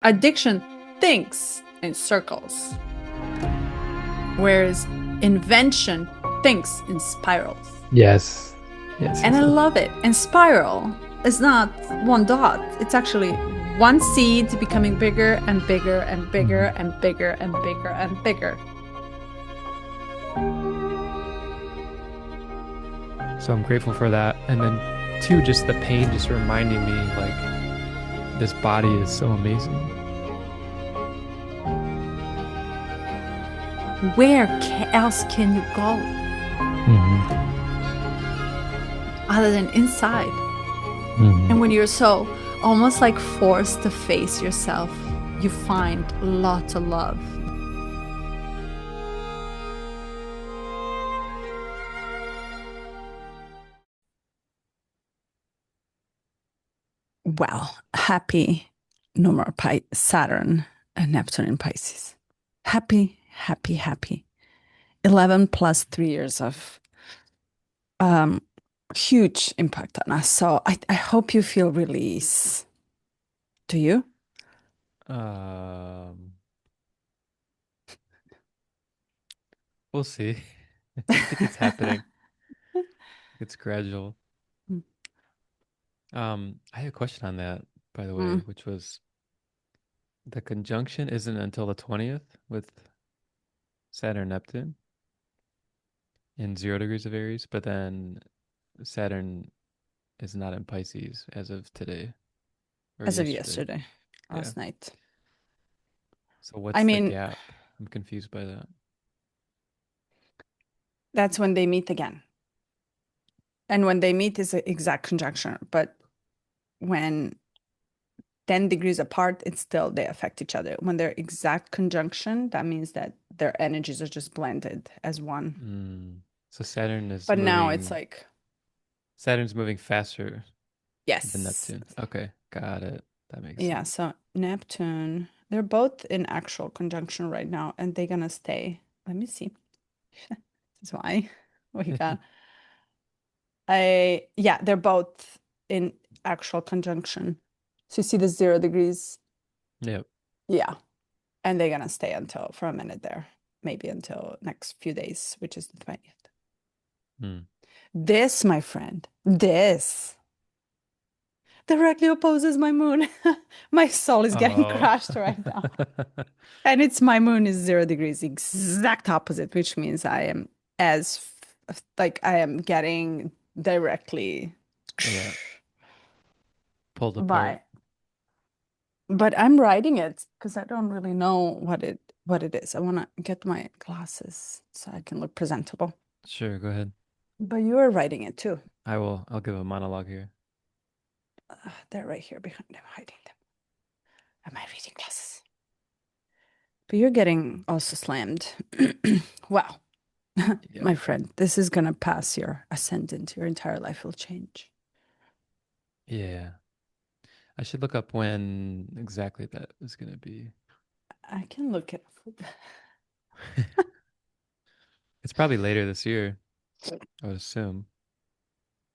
Addiction thinks in circles, whereas invention thinks in spirals. Yes. Yes, And yes, I yes. love it. And spiral is not one dot, it's actually one seed becoming bigger and bigger and bigger Mhm. and bigger and bigger and bigger. So I'm grateful for that. And then two, just the pain just reminding me like this body is so amazing. Where else can you go Hmm. other than inside? And Hmm. when you're so almost like forced to face yourself, you find lots of love. Well, happy no more Saturn and Neptune in Pisces. Happy, happy, happy. 11 plus 3 years of um, huge impact on us. So I hope you feel release. Do you? Um, we'll see. I think it's happening. It's gradual. I had a question on that, by the way, Mm. which was the conjunction isn't until the 20th with Saturn Neptune in 0 degrees of Aries, but then Saturn is not in Pisces as of today or As of yesterday. yesterday, Yeah. last night. So I what's the mean, gap? I'm confused by that. that's when they meet again. And when they meet is an exact conjunction. But when 10 degrees apart, it's still they affect each other. When they're exact conjunction, that means that their energies are just blended as one. So Saturn is But now it's moving. like, Saturn's moving faster than yes. Neptune. Okay, got it. That makes Yeah, sense. so Neptune, they're both in actual conjunction right now, and they're gonna stay. Let me see. This is why we got yeah, they're both in actual conjunction. So you see the 0 degrees? Yep. Yeah. And they're gonna stay until for a minute there, maybe until next few days, which is the 20th. Hmm. This, my friend, this directly opposes my moon. My soul is getting Oh. crushed right now. And it's my moon is 0 degrees, exact opposite, which means I am as like I am getting directly Yeah. Pulled apart. by. But I'm writing it because I don't really know what it is. I want to get my glasses so I can look presentable. Sure, go ahead. But you're writing it too. I will. I'll give a monologue here. They're right here behind. I'm hiding them. Am I reading glasses? But you're getting also slammed. Wow, Yeah. my friend, this is gonna pass your ascendant. Your entire life will change. Yeah. I should look up when exactly that is going to be. I can look it up. It's probably later this year, I would assume.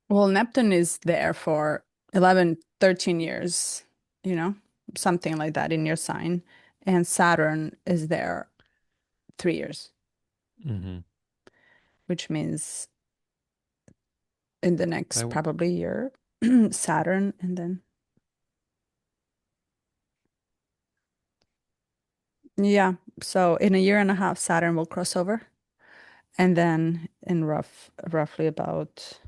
Well, Neptune is there for 11, 13 years, you know, something like that in your sign. And Saturn is there 3 years, Hmm. which means in the But next probably year, Saturn, and then, yeah. So in a year and a half, Saturn will cross over. And then in roughly about,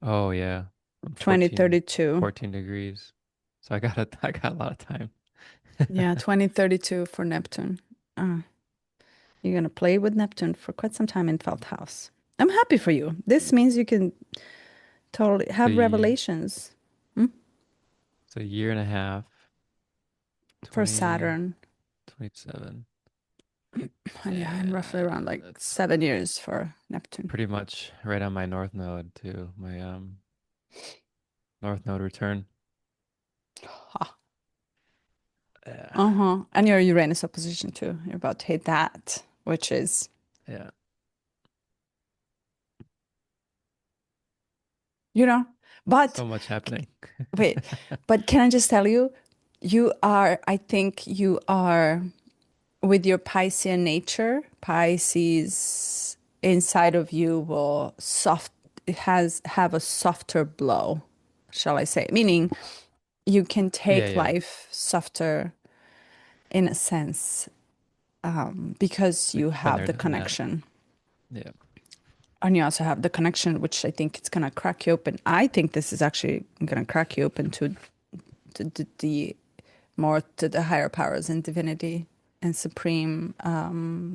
oh yeah, I'm 2032. 14 degrees. So I got a lot of time. Yeah, 2032 for Neptune. Uh, you're gonna play with Neptune for quite some time in 12th house. I'm happy for you. This means you can totally So have revelations. Hmm? it's a year and a half, For 20, Saturn. 27. And yeah, I'm roughly Yeah, around like that's 7 years for Neptune. pretty much right on my north node too. My north node return. Ha. Yeah. Uh-huh. And your Uranus opposition too. You're about to hit that, which is Yeah. you know. But So much happening. wait, but can I just tell you, I think you are with your Piscean nature, Pisces inside of you will soft, it has have a softer blow, shall I say, meaning you can Yeah, take yeah. life softer in a sense, because Like you have the centered in that. connection. Yeah. And you also have the connection, which I think it's going to crack you open. I think this is actually going to crack you open to the more to the higher powers and divinity and supreme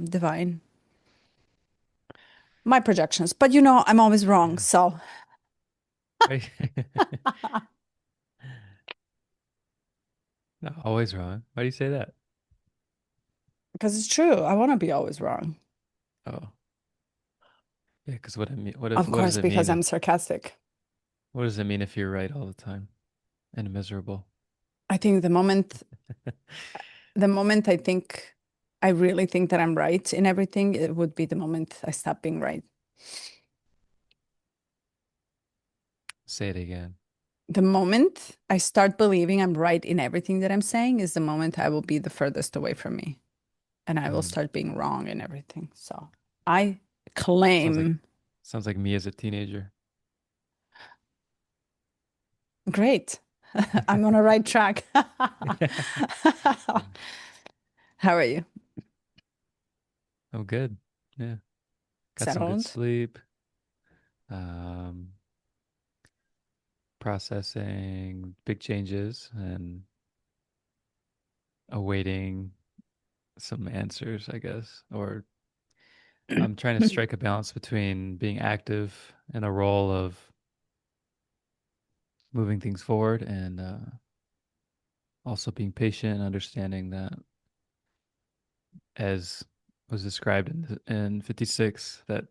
divine. My projections, but I'm always wrong. Yeah. So, Right. No, always wrong. Why do you say that? because it's true, I want to be always wrong. Oh, yeah. Because Of what does course, it mean because if I'm sarcastic. what does it mean if you're right all the time and miserable? I think the moment I think I really think that I'm right in everything, it would be the moment I stop being right. Say it again. The moment I start believing I'm right in everything that I'm saying is the moment I will be the furthest away from me and I will Mm. start being wrong in everything. So I Sounds like claim, sounds like me as a teenager. great, I'm on a right track. How are you? I'm good. Yeah. Got some good Settled? sleep. Um, processing big changes and awaiting some answers, I guess. Or I'm trying to strike a balance between being active in a role of moving things forward and also being patient and understanding that, as was described in 56, that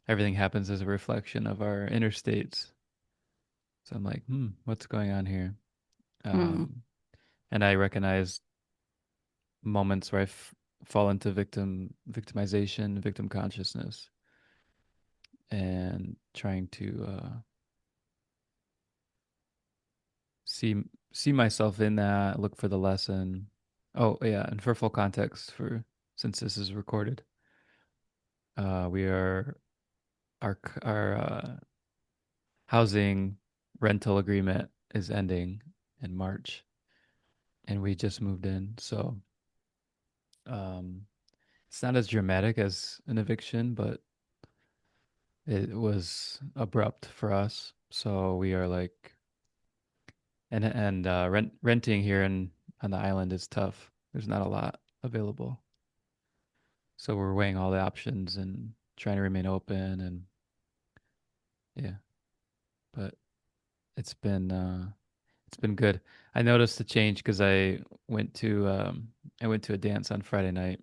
everything happens as a reflection of our inner states. So I'm like, what's going on here? Mm. Um, and I recognize moments where fall into victimization, victim consciousness, and trying to see see myself in that, look for the lesson. Oh yeah, and for full context, for since this is recorded, we are our housing rental agreement is ending in March, and we just moved in, so um, it's not as dramatic as an eviction, but it was abrupt for us. So we are like, and renting here in on the island is tough. There's not a lot available. So we're weighing all the options and trying to remain open and yeah, but it's been it's been good. I noticed the change because I went to a dance on Friday night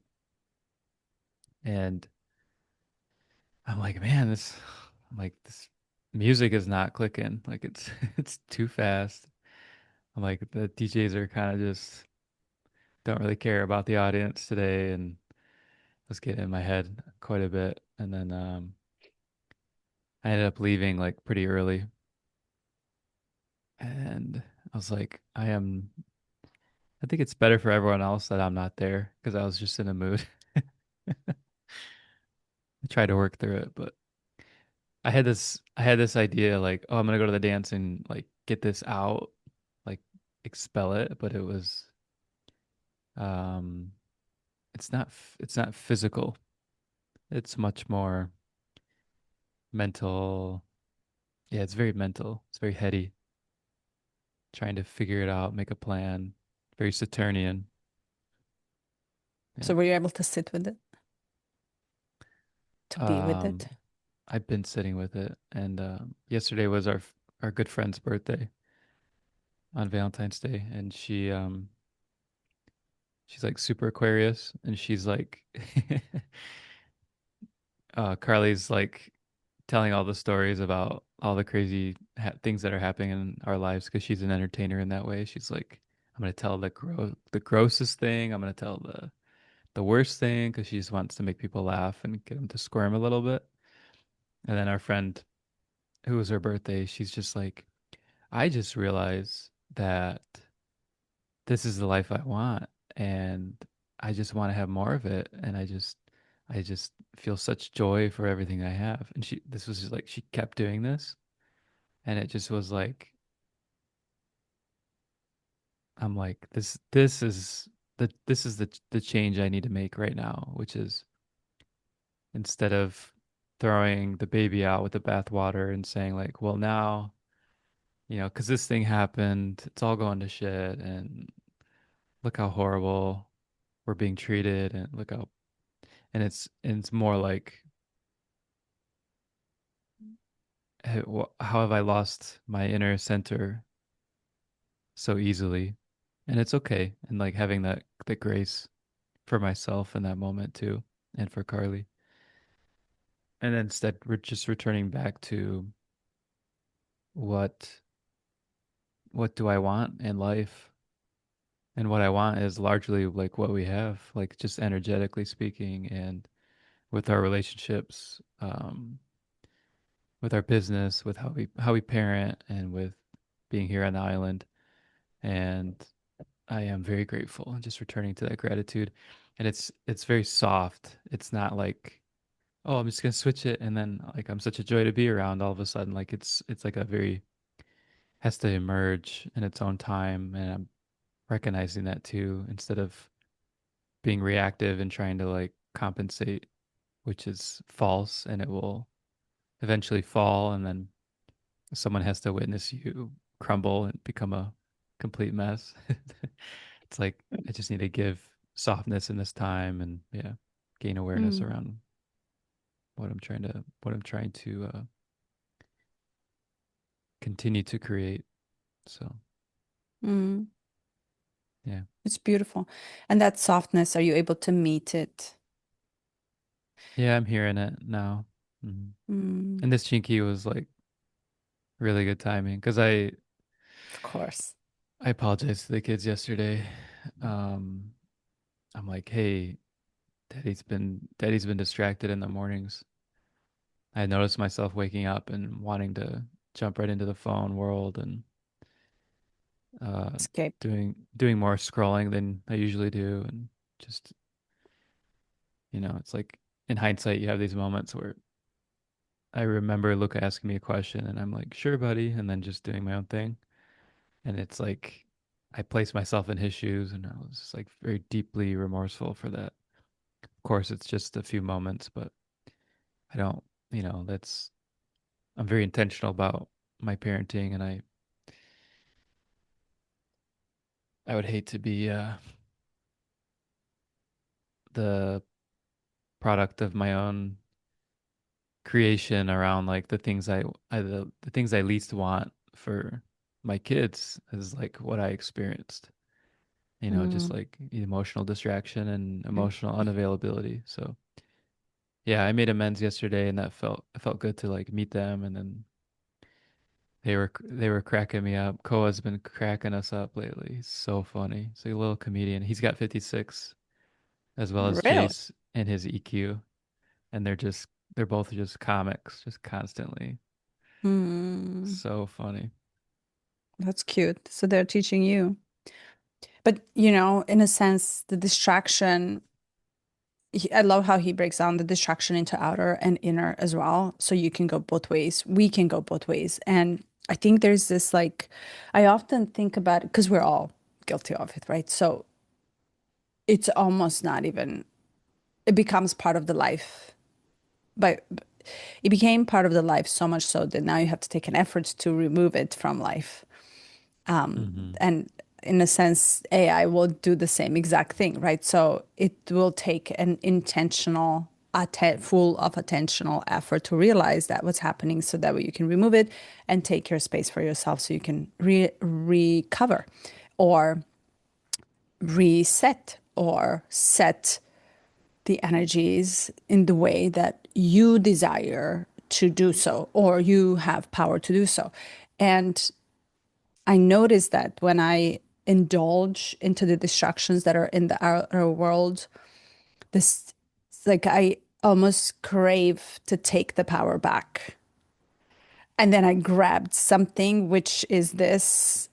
and I'm like, man, this music is not clicking. Like it's it's too fast. I'm like the DJs are kind of just don't really care about the audience today and was getting in my head quite a bit. And then I ended up leaving like pretty early. And I was like, I think it's better for everyone else that I'm not there because I was just in a mood. I tried to work through it, but I had this idea like, oh, I'm gonna go to the dance and like get this out, like expel it, but it was um it's not physical. It's much more mental. Yeah, it's very mental. It's very heady, trying to figure it out, make a plan. Very Saturnian. Yeah. So were you able to sit with it, to be with Um, it? I've been sitting with it, and yesterday was our good friend's birthday on Valentine's Day, and she's like super Aquarius, and she's like Carly's like telling all the stories about all the crazy things that are happening in our lives because she's an entertainer in that way. She's like, I'm gonna tell the grossest thing. I'm gonna tell the worst thing because she just wants to make people laugh and get them to squirm a little bit. And then our friend it was her birthday, she's just like, I just realized that this is the life I want, and I just want to have more of it, and I just feel such joy for everything I have. And this was just like, she kept doing this, and it just was like, I'm like, this is the change I need to make right now, which is instead of throwing the baby out with the bathwater and saying like, well, now, because this thing happened, it's all going to shit, and look how horrible we're being treated, and look how, and it's more like, hey, how have I lost my inner center so easily? And it's okay, and like having that grace for myself in that moment too, and for Carly. And instead, we're just returning back to what what do I want in life? And what I want is largely like what we have, like just energetically speaking, and with our relationships, with our business, with how we parent, and with being here on the island. And I am very grateful, and just returning to that gratitude. And it's very soft. It's not like, oh, I'm just gonna switch it, and then like I'm such a joy to be around all of a sudden. Like it's like a very, has to emerge in its own time, and I'm recognizing that too, instead of being reactive and trying to like compensate, which is false, and it will eventually fall, and then someone has to witness you crumble and become a complete mess. It's like I just need to give softness in this time, and yeah, gain awareness Mm, around what I'm trying to continue to create. So mm. yeah. It's beautiful. And that softness, are you able to meet it? Yeah, I'm hearing it now. hmm Mm, And this chinky was like really good timing, because of course. I apologized to the kids yesterday. Um, I'm like, hey, Daddy's been distracted in the mornings. I noticed myself waking up and wanting to jump right into the phone world, and uh, Escape. doing more scrolling than I usually do, and just, it's like in hindsight, you have these moments where I remember Luca asking me a question, and I'm like, sure, buddy, and then just doing my own thing, and it's like I place myself in his shoes, and I was just like very deeply remorseful for that. Of course, it's just a few moments, but I don't, that's I'm very intentional about my parenting, and I would hate to be the product of my own creation around like the things I least want for my kids, is like what I experienced. Just Mm. like emotional distraction and emotional unavailability. So yeah, I made amends yesterday, and that it felt good to like meet them, and then they were cracking me up. Koa's been cracking us up lately. He's so funny. He's a little comedian. He's got 56, as well as Really? Jace and his EQ, and they're both just comics, just constantly. Mm. So funny. That's cute. So they're teaching you. But, in a sense, the distraction, I love how he breaks down the distraction into outer and inner as well. So you can go both ways. We can go both ways. And I think there's this like, I often think about it because we're all guilty of it, right? So it's almost not even, it becomes part of the life. But it became part of the life so much so that now you have to take an effort to remove it from life. hmm And in a sense, AI will do the same exact thing, right? So it will take an intentional, full of attentional effort to realize that what's happening, so that way you can remove it and take your space for yourself, so you can recover or reset or set the energies in the way that you desire to do so, or you have power to do so. And I notice that when I indulge into the distractions that are in the outer world, this, like, I almost crave to take the power back. And then I grabbed something, which is this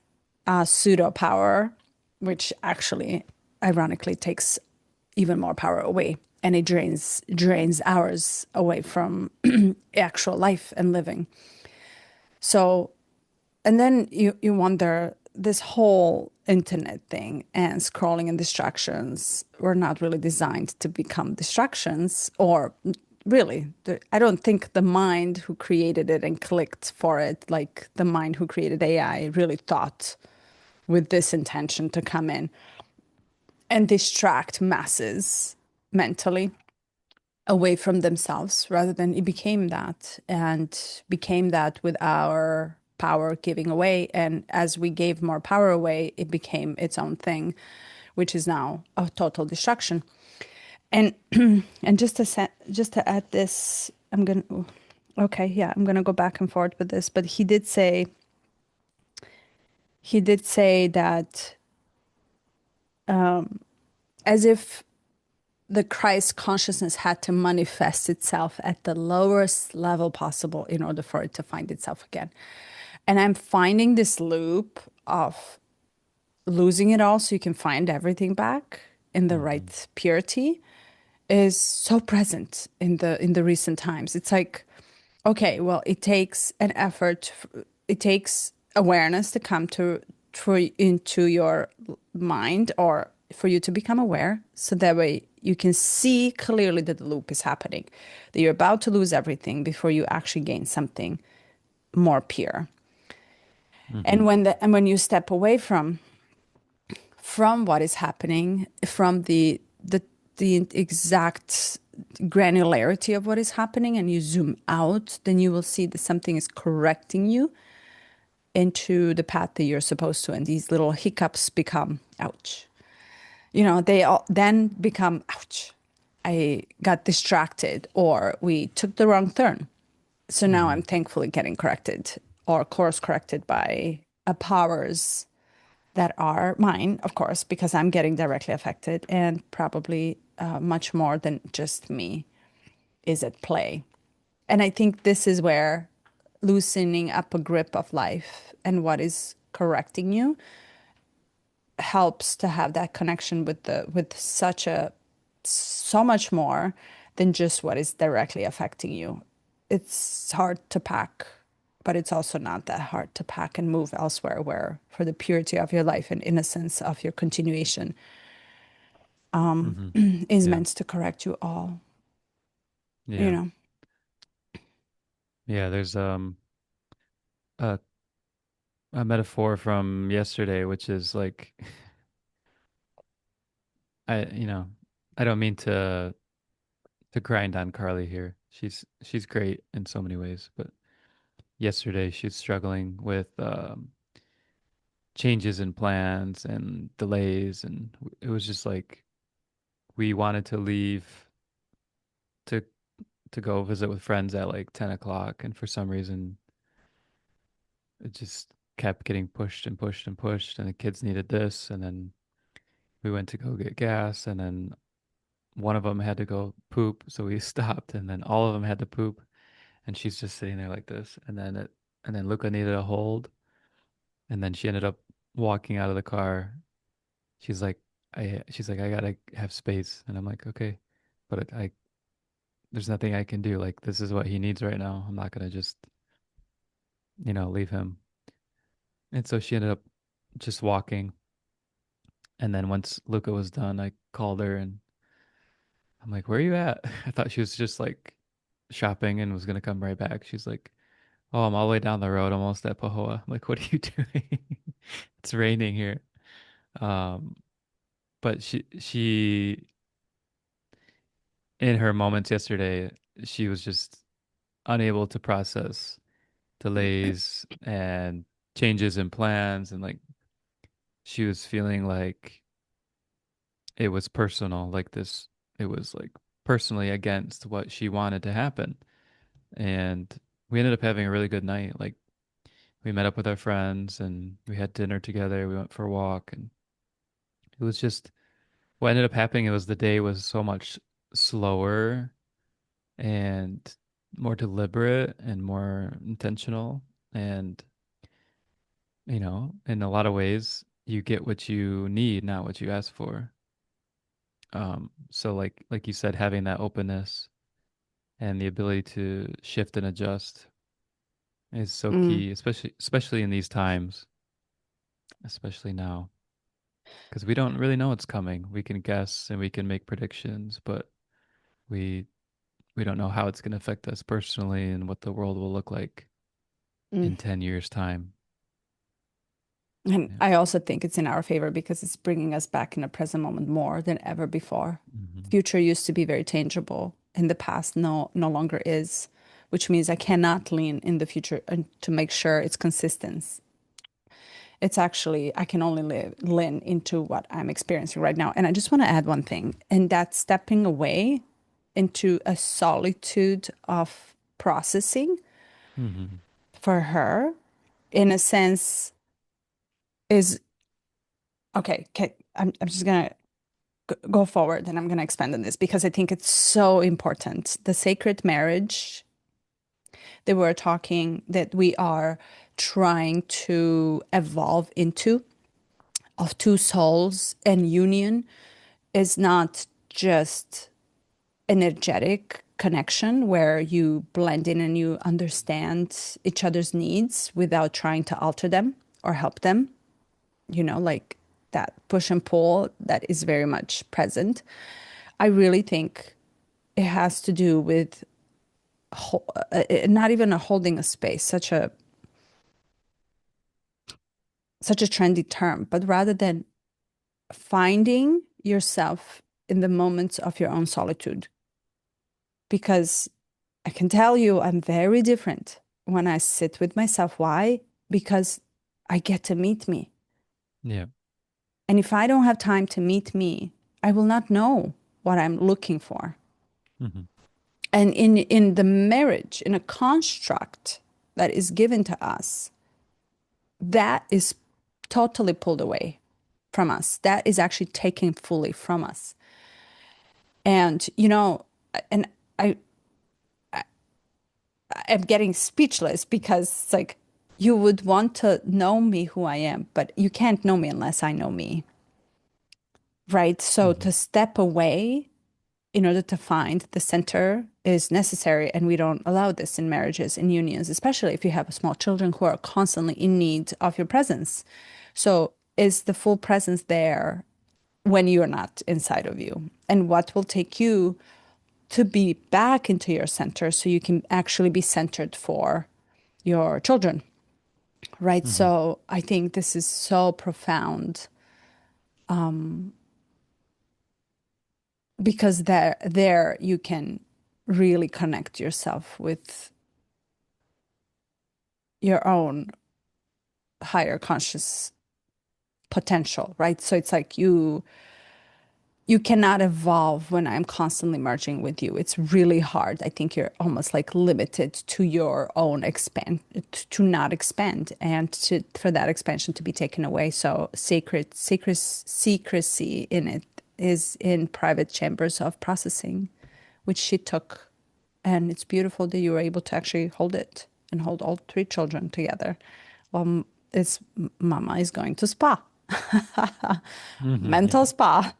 pseudo power, which actually, ironically, takes even more power away, and it drains hours away from actual life and living. So, and then you wonder, this whole internet thing and scrolling and distractions were not really designed to become distractions, or really, I don't think the mind who created it and clicked for it, like the mind who created AI, really thought with this intention to come in and distract masses mentally away from themselves, rather than it became that, and became that with our power giving away. And as we gave more power away, it became its own thing, which is now a total destruction. And and just to add this, okay, yeah, I'm gonna go back and forth with this, but he did say that as if the Christ consciousness had to manifest itself at the lowest level possible in order for it to find itself again. And I'm finding this loop of losing it all so you can find everything back in the Hmm. right purity is so present in the recent times. It's like, okay, well, it takes an effort, it takes awareness to come to into your mind, or for you to become aware, so that way you can see clearly that the loop is happening, that you're about to lose everything before you actually gain something more pure. Hmm. And when you step away from what is happening, from the exact granularity of what is happening, and you zoom out, then you will see that something is correcting you into the path that you're supposed to. And these little hiccups become, ouch. They all then become, ouch, I got distracted, or we took the wrong turn. So now Hmm. I'm thankfully getting corrected, or course corrected by powers that are mine, of course, because I'm getting directly affected, and probably much more than just me is at play. And I think this is where loosening up a grip of life and what is correcting you helps to have that connection with so much more than just what is directly affecting you. It's hard to pack, but it's also not that hard to pack and move elsewhere, where for the purity of your life and innocence of your continuation Hmm. is Yeah. meant to correct you all, you Yeah. know. Yeah. There's a a metaphor from yesterday, which is like I you know I don't mean to grind on Carly here. She's great in so many ways, but yesterday she's struggling with changes in plans and delays, and it was just like we wanted to leave to to go visit with friends at like 10 o'clock, and for some reason it just kept getting pushed and pushed and pushed, and the kids needed this, and then we went to go get gas, and then one of them had to go poop, so we stopped, and then all of them had to poop, and she's just sitting there like this, and then Luca needed a hold, and then she ended up walking out of the car. She's like, I gotta have space, and I'm like, okay, but I there's nothing I can do. Like, this is what he needs right now. I'm not gonna just leave him. And so she ended up just walking, and then once Luca was done, I called her and I'm like, where are you at? I thought she was just like shopping and was gonna come right back. She's like, oh, I'm all the way down the road, almost at Pahoa. I'm like, what are you doing? It's raining here. Um, but she in her moments yesterday, she was just unable to process delays and changes in plans, and like she was feeling like it was personal, like this, it was like personally against what she wanted to happen. And we ended up having a really good night. Like, we met up with our friends and we had dinner together. We went for a walk, and it was just what ended up happening. It was the day was so much slower, and more deliberate and more intentional. And, in a lot of ways, you get what you need, not what you ask for. So like you said, having that openness and the ability to shift and adjust is so Mm. key, especially in these times, especially now, because we don't really know what's coming. We can guess and we can make predictions, but we we don't know how it's going to affect us personally and what the world will look like Mm. in 10 years time. And Yeah. I also think it's in our favor because it's bringing us back in the present moment more than ever before. Hmm. Future used to be very tangible. In the past, no longer is, which means I cannot lean in the future and to make sure it's consistent. It's actually, I can only lean into what I'm experiencing right now. And I just want to add one thing, and that's stepping away into a solitude of processing Hmm. for her, in a sense, is okay. Okay, I'm just gonna go forward and I'm gonna expand on this because I think it's so important. The sacred marriage that we're talking that we are trying to evolve into of two souls and union is not just energetic connection where you blend in and you understand each other's needs without trying to alter them or help them, like that push and pull that is very much present. I really think it has to do with not even a holding a space, such a trendy term, but rather than finding yourself in the moments of your own solitude. Because I can tell you I'm very different when I sit with myself. Why? Because I get to meet me. Yeah. And if I don't have time to meet me, I will not know what I'm looking for. Hmm. And in the marriage, in a construct that is given to us, that is totally pulled away from us. That is actually taken fully from us. And and I am getting speechless because it's like you would want to know me who I am, but you can't know me unless I know me, right? So Hmm. to step away in order to find the center is necessary, and we don't allow this in marriages, in unions, especially if you have small children who are constantly in need of your presence. So is the full presence there when you're not inside of you? And what will take you to be back into your center so you can actually be centered for your children, right? Hmm. So I think this is so profound because there you can really connect yourself with your own higher conscious potential, right? So it's like you cannot evolve when I'm constantly merging with you. It's really hard. I think you're almost like limited to your own expand to not expand and to for that expansion to be taken away. So secrecy in it is in private chambers of processing, which she took. And it's beautiful that you were able to actually hold it and hold all three children together. Well, it's mama is going to spa, Hmm. mental Yeah. spa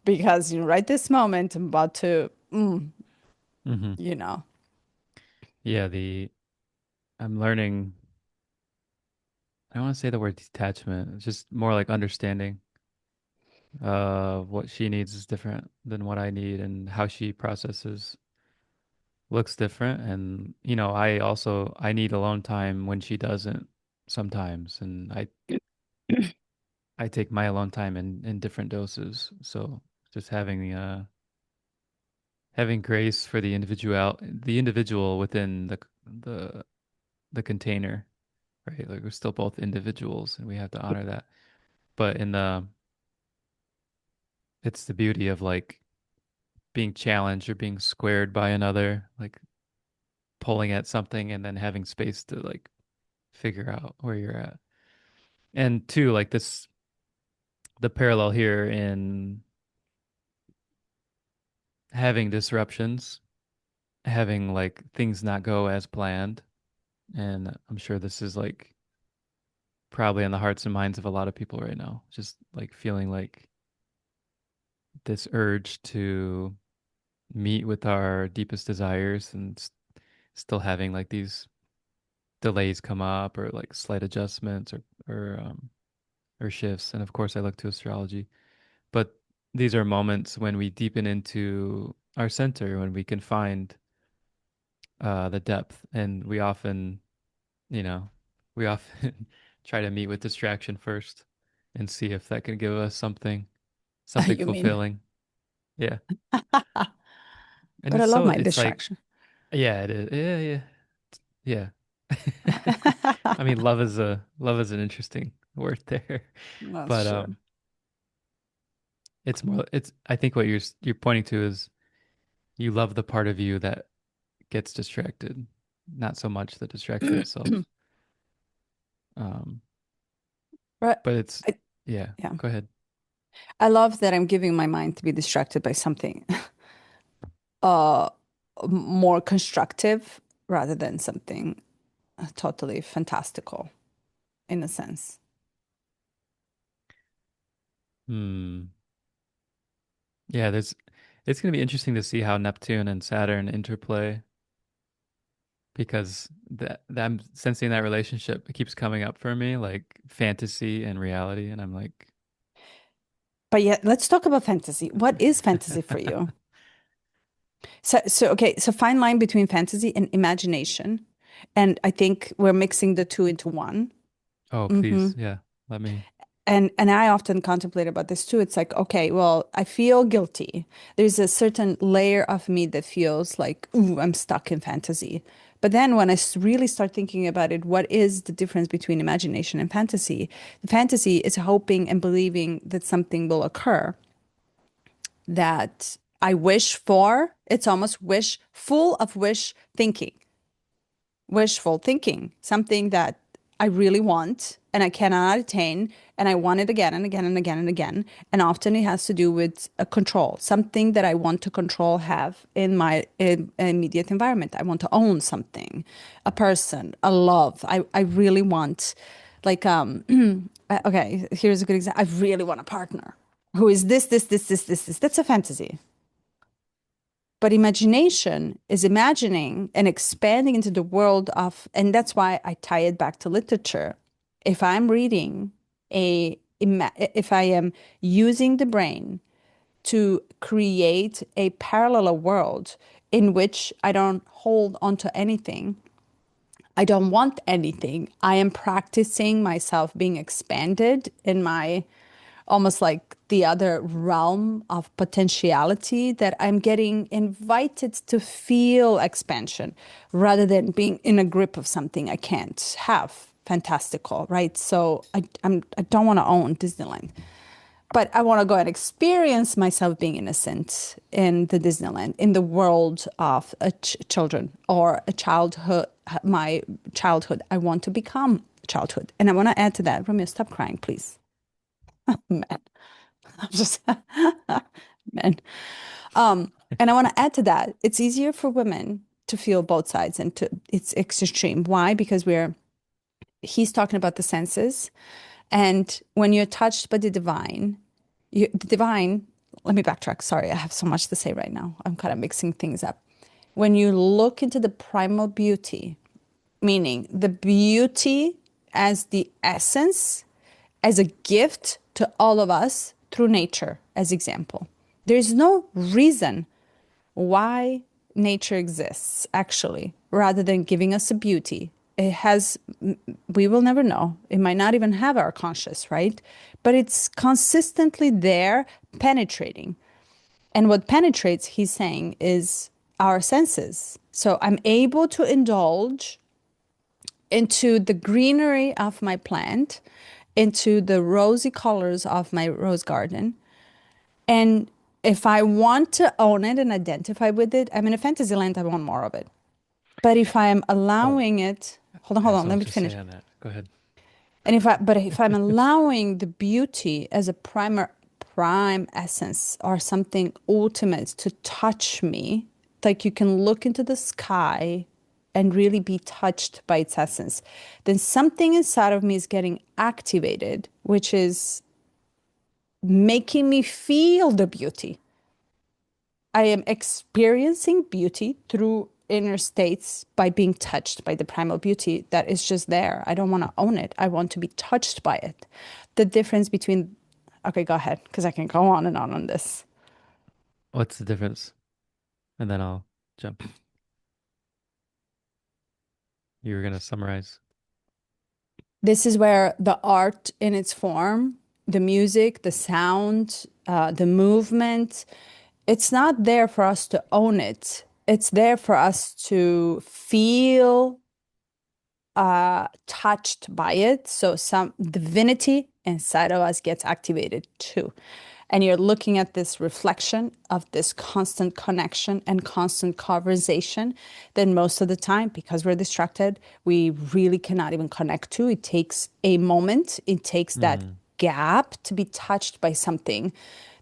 because right this moment I'm about to, Hmm. you know, Yeah. I'm learning, I don't want to say the word detachment. It's just more like understanding. What she needs is different than what I need, and how she processes looks different. And, I need alone time when she doesn't sometimes. And I take my alone time in different doses. So just having grace for the individual within the the container, right? Like we're still both individuals and we have to honor that. But it's the beauty of like being challenged or being squared by another, like pulling at something and then having space to like figure out where you're at. And two, like the parallel here in having disruptions having like things not go as planned. And I'm sure this is like probably in the hearts and minds of a lot of people right now. Just like feeling like this urge to meet with our deepest desires and still having like these delays come up or like slight adjustments or shifts. And of course, I look to astrology, but these are moments when we deepen into our center, when we can find the depth, and we often, you know, we often try to meet with distraction first and see if that can give us something You mean? fulfilling. Yeah. And But I it's love so my it's like, distraction. yeah, it is. Yeah, yeah. I mean, love is an interesting word there. That's But true. it's more it's I think what you're pointing to is you love the part of you that gets distracted, not so much the distraction itself. Um, But but it's I, yeah, yeah, go ahead. I love that I'm giving my mind to be distracted by something uh more constructive rather than something totally fantastical in a sense. Hmm. Yeah, there's it's going to be interesting to see how Neptune and Saturn interplay because that I'm sensing that relationship it keeps coming up for me like fantasy and reality and I'm like But yet, let's talk about fantasy. What is fantasy for you? So fine line between fantasy and imagination. And I think we're mixing the two into one. oh, Hmm. please, yeah, let me. And I often contemplate about this too. It's like, okay, well, I feel guilty. There's a certain layer of me that feels like, ooh, I'm stuck in fantasy. But then when really start thinking about it, what is the difference between imagination and fantasy? The fantasy is hoping and believing that something will occur that I wish for. It's almost wish, full of wish thinking, wishful thinking, something that I really want and I cannot attain, and I want it again and again and again and again. And often it has to do with a control, something that I want to control, have in my immediate environment. I want to own something, a person, a love. I really want, like, okay, here's a good example. I really want a partner who is this. That's a fantasy. But imagination is imagining and expanding into the world of, and that's why I tie it back to literature. If I'm reading if I am using the brain to create a parallel world in which I don't hold onto anything, I don't want anything. I am practicing myself being expanded in my almost like the other realm of potentiality that I'm getting invited to feel expansion rather than being in a grip of something I can't have. Fantastical, right? So I don't want to own Disneyland, but I want to go and experience myself being innocent in the Disneyland, in the world of children or a childhood, my childhood. I want to become childhood. And I want to add to that, Romeo, stop crying, please. Man, I'm just, man. And I want to add to that, it's easier for women to feel both sides and to, it's extreme. Why? Because he's talking about the senses. And when you're touched by the divine, let me backtrack. Sorry, I have so much to say right now. I'm kind of mixing things up. When you look into the primal beauty, meaning the beauty as the essence, as a gift to all of us through nature, as example. There's no reason why nature exists, actually, rather than giving us a beauty. It has, we will never know. It might not even have our conscious, right? But it's consistently there, penetrating. And what penetrates, he's saying, is our senses. So I'm able to indulge into the greenery of my plant, into the rosy colors of my rose garden. And if I want to own it and identify with it, I'm in a fantasy land, I want more of it. But if I am Oh, allowing it, I hold have on, so let much me to say finish. on that. Go ahead. And if I'm allowing the beauty as a prime essence or something ultimate to touch me like you can look into the sky and really be touched by its essence, then something inside of me is getting activated, which is making me feel the beauty. I am experiencing beauty through inner states by being touched by the primal beauty that is just there. I don't want to own it. I want to be touched by it. The difference between, okay, go ahead, because I can go on on this. What's the difference? And then I'll jump. You were gonna summarize. This is where the art in its form, the music, the sound, the movement, it's not there for us to own it. It's there for us to feel touched by it. So some divinity inside of us gets activated too. And you're looking at this reflection of this constant connection and constant conversation. Then most of the time, because we're distracted, we really cannot even connect to. It takes a moment, it takes that Mm. gap to be touched by something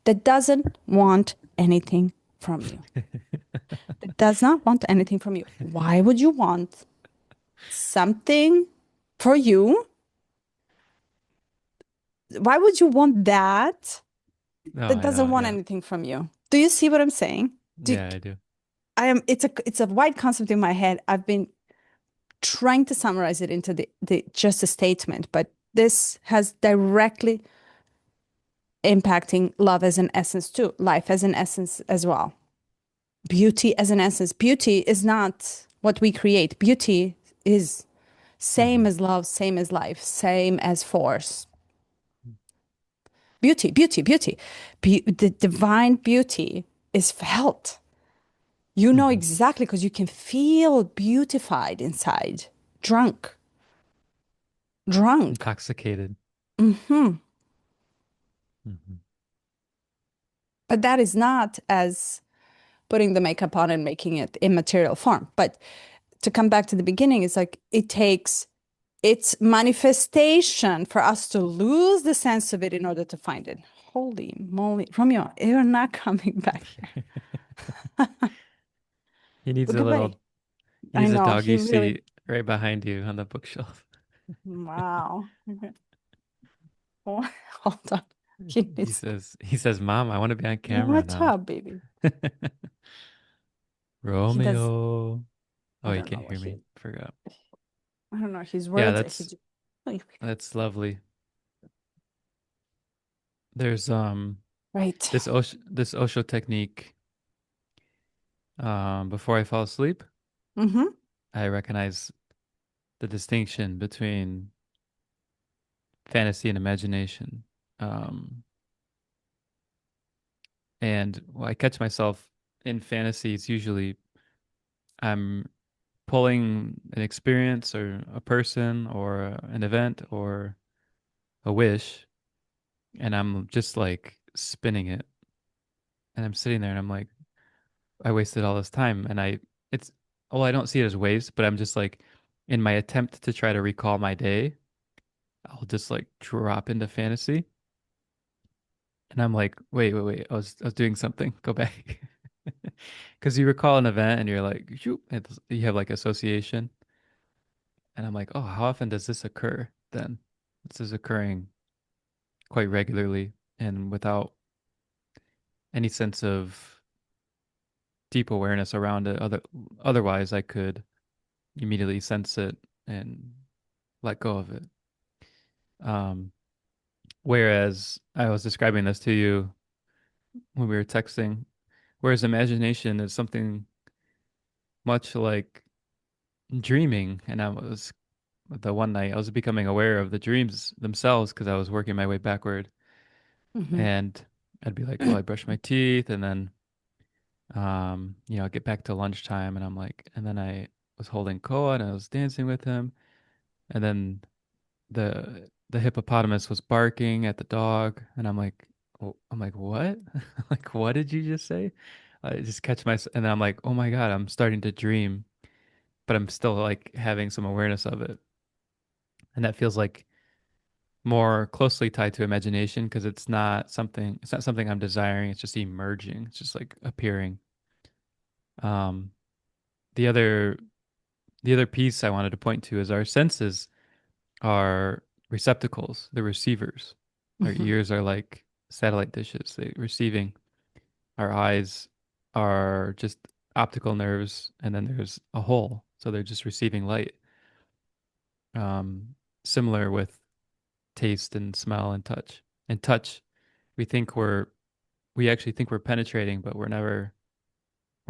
that doesn't want anything from you. That does not want anything from you. Why would you want something for you? Why would you want that Oh, that I doesn't know. want Yeah. anything from you? Do you see what I'm saying? Do Yeah, I do. I am it's a wide concept in my head. I've been trying to summarize it into the just a statement, but this has directly impacting love as an essence too, life as an essence as well. Beauty as an essence. Beauty is not what we create. Beauty is same Hmm. as love, same as life, same as force. Beauty, beauty, beauty. The divine beauty is felt. You know Hmm. exactly because you can feel beautified inside. Drunk, drunk. Intoxicated. Hmm. Hmm. But that is not as putting the makeup on and making it in material form. But to come back to the beginning, it's like it takes its manifestation for us to lose the sense of it in order to find it. Holy moly. Romeo, you're not coming back here. He needs Look a away. little, he I needs a know, he doggy really, seat right behind you on the bookshelf. wow. Okay. Oh, hold on. He He needs, says, he says, Mom, I want to be on camera what's now. up, baby? He does, Romeo. Oh, I you don't know can't what hear he, me. Forgot. I don't know. His Yeah, words, he just, that's lovely. There's right. this Osho technique. Before I fall asleep, Mm-hmm. I recognize the distinction between fantasy and imagination. Um, and when I catch myself in fantasies, usually I'm pulling an experience or a person or an event or a wish, and I'm just like spinning it. And I'm sitting there and I'm like, I wasted all this time. And it's, well, I don't see it as waste, but I'm just like, in my attempt to try to recall my day, I'll just like drop into fantasy. And I'm like, wait. I was doing something. Go back. Because you recall an event and you're like, shoot, you have like association. And I'm like, oh, how often does this occur then? This is occurring quite regularly and without any sense of deep awareness around it. Otherwise, I could immediately sense it and let go of it. Um, whereas I was describing this to you when we were texting, whereas imagination is something much like dreaming. And I was, the one night, I was becoming aware of the dreams themselves because I was working my way backward. Mm-hmm. And I'd be like, well, I brush my teeth and then, get back to lunchtime. And I'm like, and then I was holding Koa and I was dancing with him. And then the hippopotamus was barking at the dog. And I'm like, what? Like, what did you just say? I just catch myself. And then I'm like, oh my God, I'm starting to dream, but I'm still like having some awareness of it. And that feels like more closely tied to imagination because it's not something I'm desiring. It's just emerging. It's just like appearing. Um, the other the other piece I wanted to point to is our senses are receptacles, the receivers. Our Hmm. ears are like satellite dishes, they receiving. Our eyes are just optical nerves, and then there's a hole, so they're just receiving light. Um, Similar with taste and smell and touch. And touch, we think we actually think we're penetrating, but we're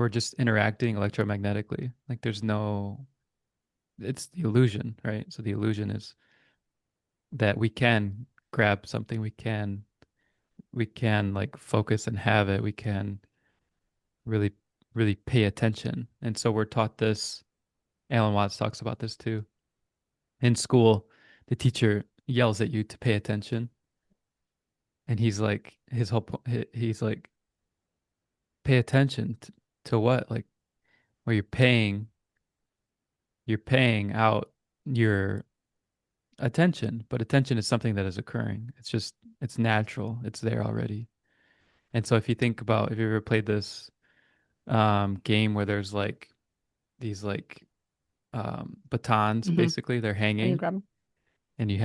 just interacting electromagnetically. Like there's no, it's the illusion, right? So the illusion is that we can grab something, we can like focus and have it. We can really, really pay attention. And so we're taught this. Alan Watts talks about this too. In school, the teacher yells at you to pay attention. And he's like, he's like, pay attention to what? Like, where you're paying out your attention, but attention is something that is occurring. It's natural. It's there already. And so if you think about, if you ever played this game where there's like these like batons, Hmm. basically they're And you hanging, grab 'em. and you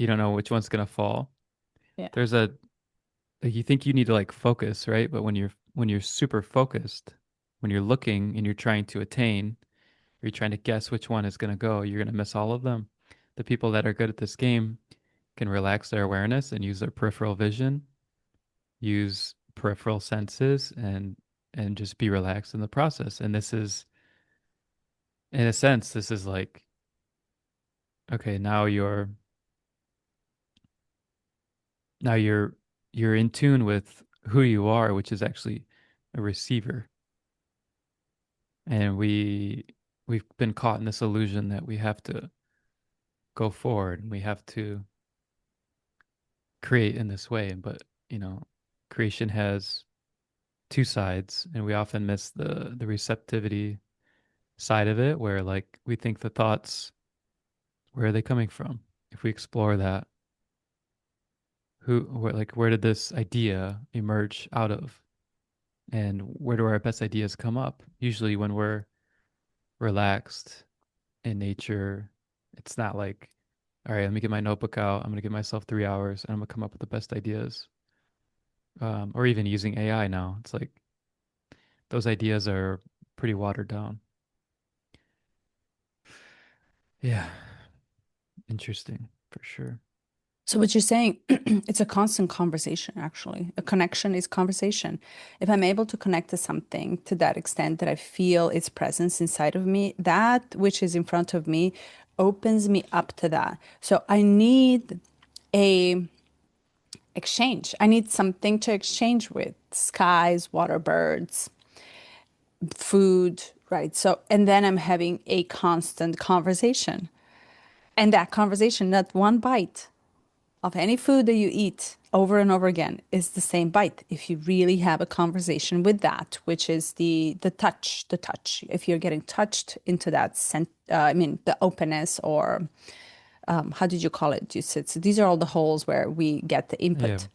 don't know which one's gonna fall. Yeah. There's a like, you think you need to like focus, right? But when you're super focused, when you're looking and you're trying to attain, or you're trying to guess which one is gonna go, you're gonna miss all of them. The people that are good at this game can relax their awareness and use their peripheral vision, use peripheral senses, and just be relaxed in the process. And this is, in a sense, this is like, okay, now you're in tune with who you are, which is actually a receiver. And we've been caught in this illusion that we have to go forward and we have to create in this way. But, creation has two sides, and we often miss the receptivity side of it, where like we think the thoughts, where are they coming from? If we explore that, where did this idea emerge out of? And where do our best ideas come up? Usually when we're relaxed in nature, it's not like, all right, let me get my notebook out. I'm going to give myself 3 hours and I'm going to come up with the best ideas. Or even using AI now. It's like those ideas are pretty watered down. Yeah, interesting for sure. So what you're saying, it's a constant conversation, actually. A connection is conversation. If I'm able to connect to something to that extent that I feel its presence inside of me, that which is in front of me opens me up to that. So I need a exchange. I need something to exchange with: skies, water, birds, food, right? So, and then I'm having a constant conversation. And that conversation, not one bite of any food that you eat over and over again is the same bite if you really have a conversation with that, which is the touch. If you're getting touched into that I mean the openness, or how did you call it? You said, so these are all the holes where we get the Yeah, input.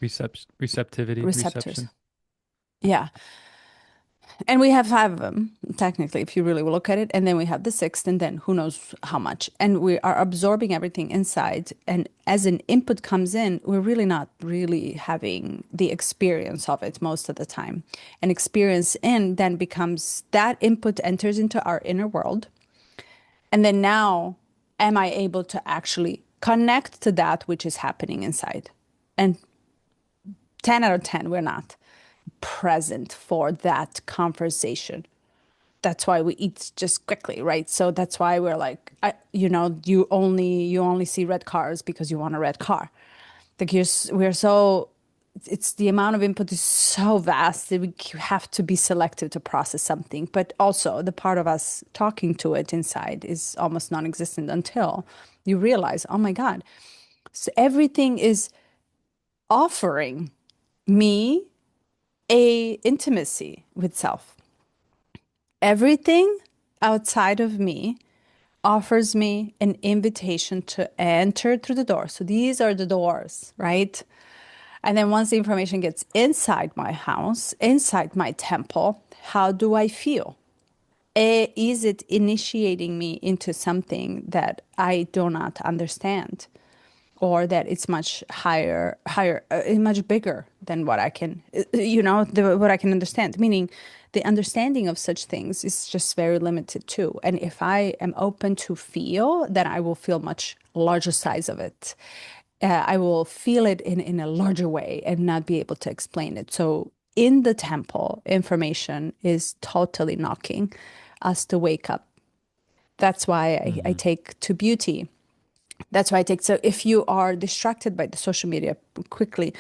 receptivity, Receptors. reception. Yeah. And we have five of them, technically, if you really look at it. And then we have the sixth, and then who knows how much. And we are absorbing everything inside. And as an input comes in, we're really not really having the experience of it most of the time. And experience in then becomes that input enters into our inner world. And then now, am I able to actually connect to that which is happening inside? And 10 out of 10, we're not present for that conversation. That's why we eat just quickly, right? So that's why we're like, you only see red cars because you want a red car. Like we're so, it's the amount of input is so vast that we have to be selective to process something. But also the part of us talking to it inside is almost non-existent until you realize, oh my God, so everything is offering me a intimacy with self. Everything outside of me offers me an invitation to enter through the door. So these are the doors, right? And then once the information gets inside my house, inside my temple, how do I feel? Is it initiating me into something that I do not understand, or that it's much much bigger than what I can, what I can understand? Meaning, the understanding of such things is just very limited too. And if I am open to feel, then I will feel much larger size of it. I will feel it in a larger way and not be able to explain it. So in the temple, information is totally knocking us to wake up. That's why I Hmm. take to beauty. That's why I take. So if you are distracted by the social media quickly,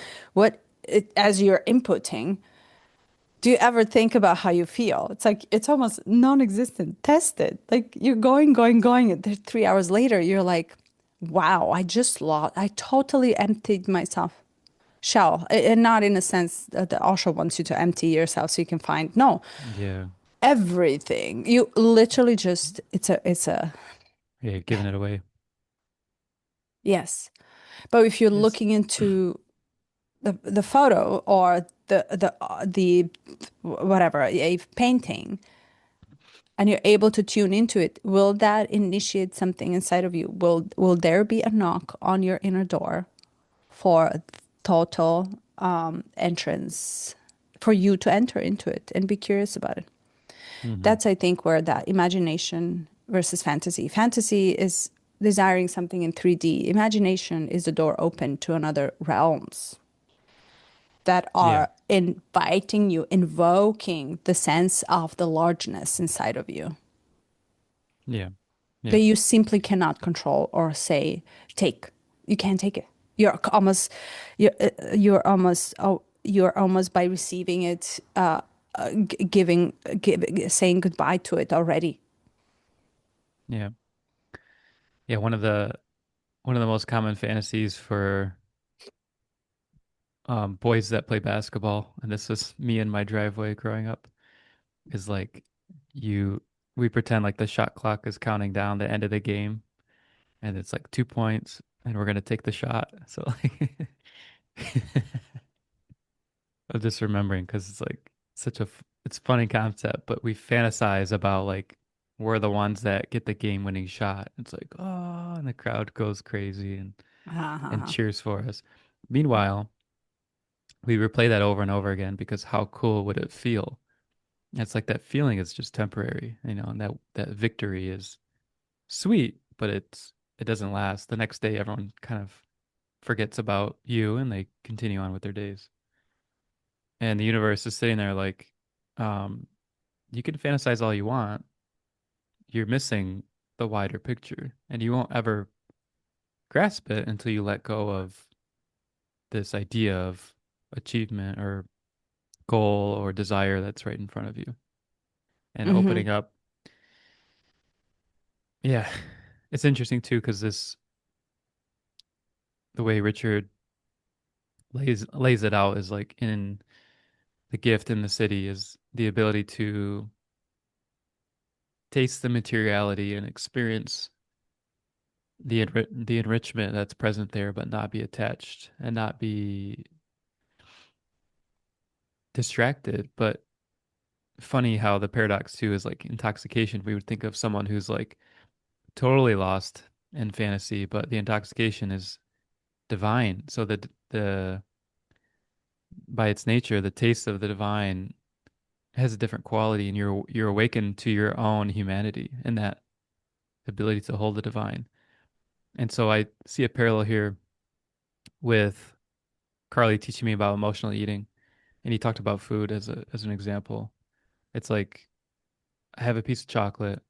as you're inputting, do you ever think about how you feel? It's like it's almost non-existent. Test it. Like you're going. And 3 hours later, you're like, wow, I just lost. I totally emptied myself. Shell, and not in a sense that the Osho wants you to empty yourself so you can find. No, Yeah. everything. You literally just. It's a Yeah, giving it away. yes. But if you're It's looking into the photo or the whatever a painting, and you're able to tune into it, will that initiate something inside of you? Will there be a knock on your inner door for total entrance, for you to enter into it and be curious about it? hmm That's, I think, where that imagination versus fantasy. Fantasy is desiring something in 3D. Imagination is the door open to another realms that Yeah. are inviting you, invoking the sense of the largeness inside of you Yeah. that Yeah. you simply cannot control or say, take. You can't take it. You're almost, you're almost by receiving it, saying goodbye to it already. Yeah. Yeah. One of the most common fantasies for boys that play basketball, and this was me in my driveway growing up, is like you we pretend like the shot clock is counting down the end of the game, and it's like 2 points, and we're gonna take the shot. So like, I'm just remembering because it's like it's a funny concept, but we fantasize about like we're the ones that get the game-winning shot. It's like, oh, and the crowd goes crazy and Uh-huh. cheers for us. Meanwhile, we replay that over and over again because how cool would it feel? It's like that feeling is just temporary, and that victory is sweet, but it doesn't last. The next day, everyone kind of forgets about you and they continue on with their days. And the universe is sitting there like, um, you can fantasize all you want. You're missing the wider picture, and you won't ever grasp it until you let go of this idea of achievement or goal or desire that's right in front of you and Hmm. opening up. Yeah, it's interesting too because the way Richard lays it out is like in the gift in the city is the ability to taste the materiality and experience the enrichment that's present there, but not be attached and not be distracted. But funny how the paradox too is like intoxication. We would think of someone who's like totally lost in fantasy, but the intoxication is divine. So that the by its nature, the taste of the divine has a different quality, and you're awakened to your own humanity and that ability to hold the divine. And so I see a parallel here with Carly teaching me about emotional eating, and he talked about food as an example. It's like I have a piece of chocolate,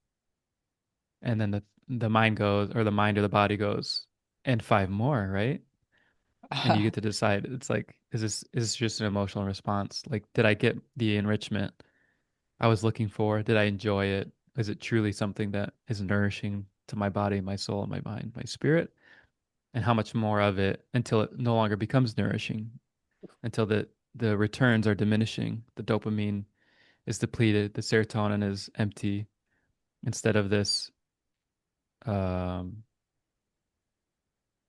and then the mind goes, or the mind or the body goes, and five more, right? And you get to decide. It's like, is this just an emotional response? Like, did I get the enrichment I was looking for? Did I enjoy it? Is it truly something that is nourishing to my body, my soul, my mind, my spirit? And how much more of it until it no longer becomes nourishing, until the returns are diminishing, the dopamine is depleted, the serotonin is empty, instead of um,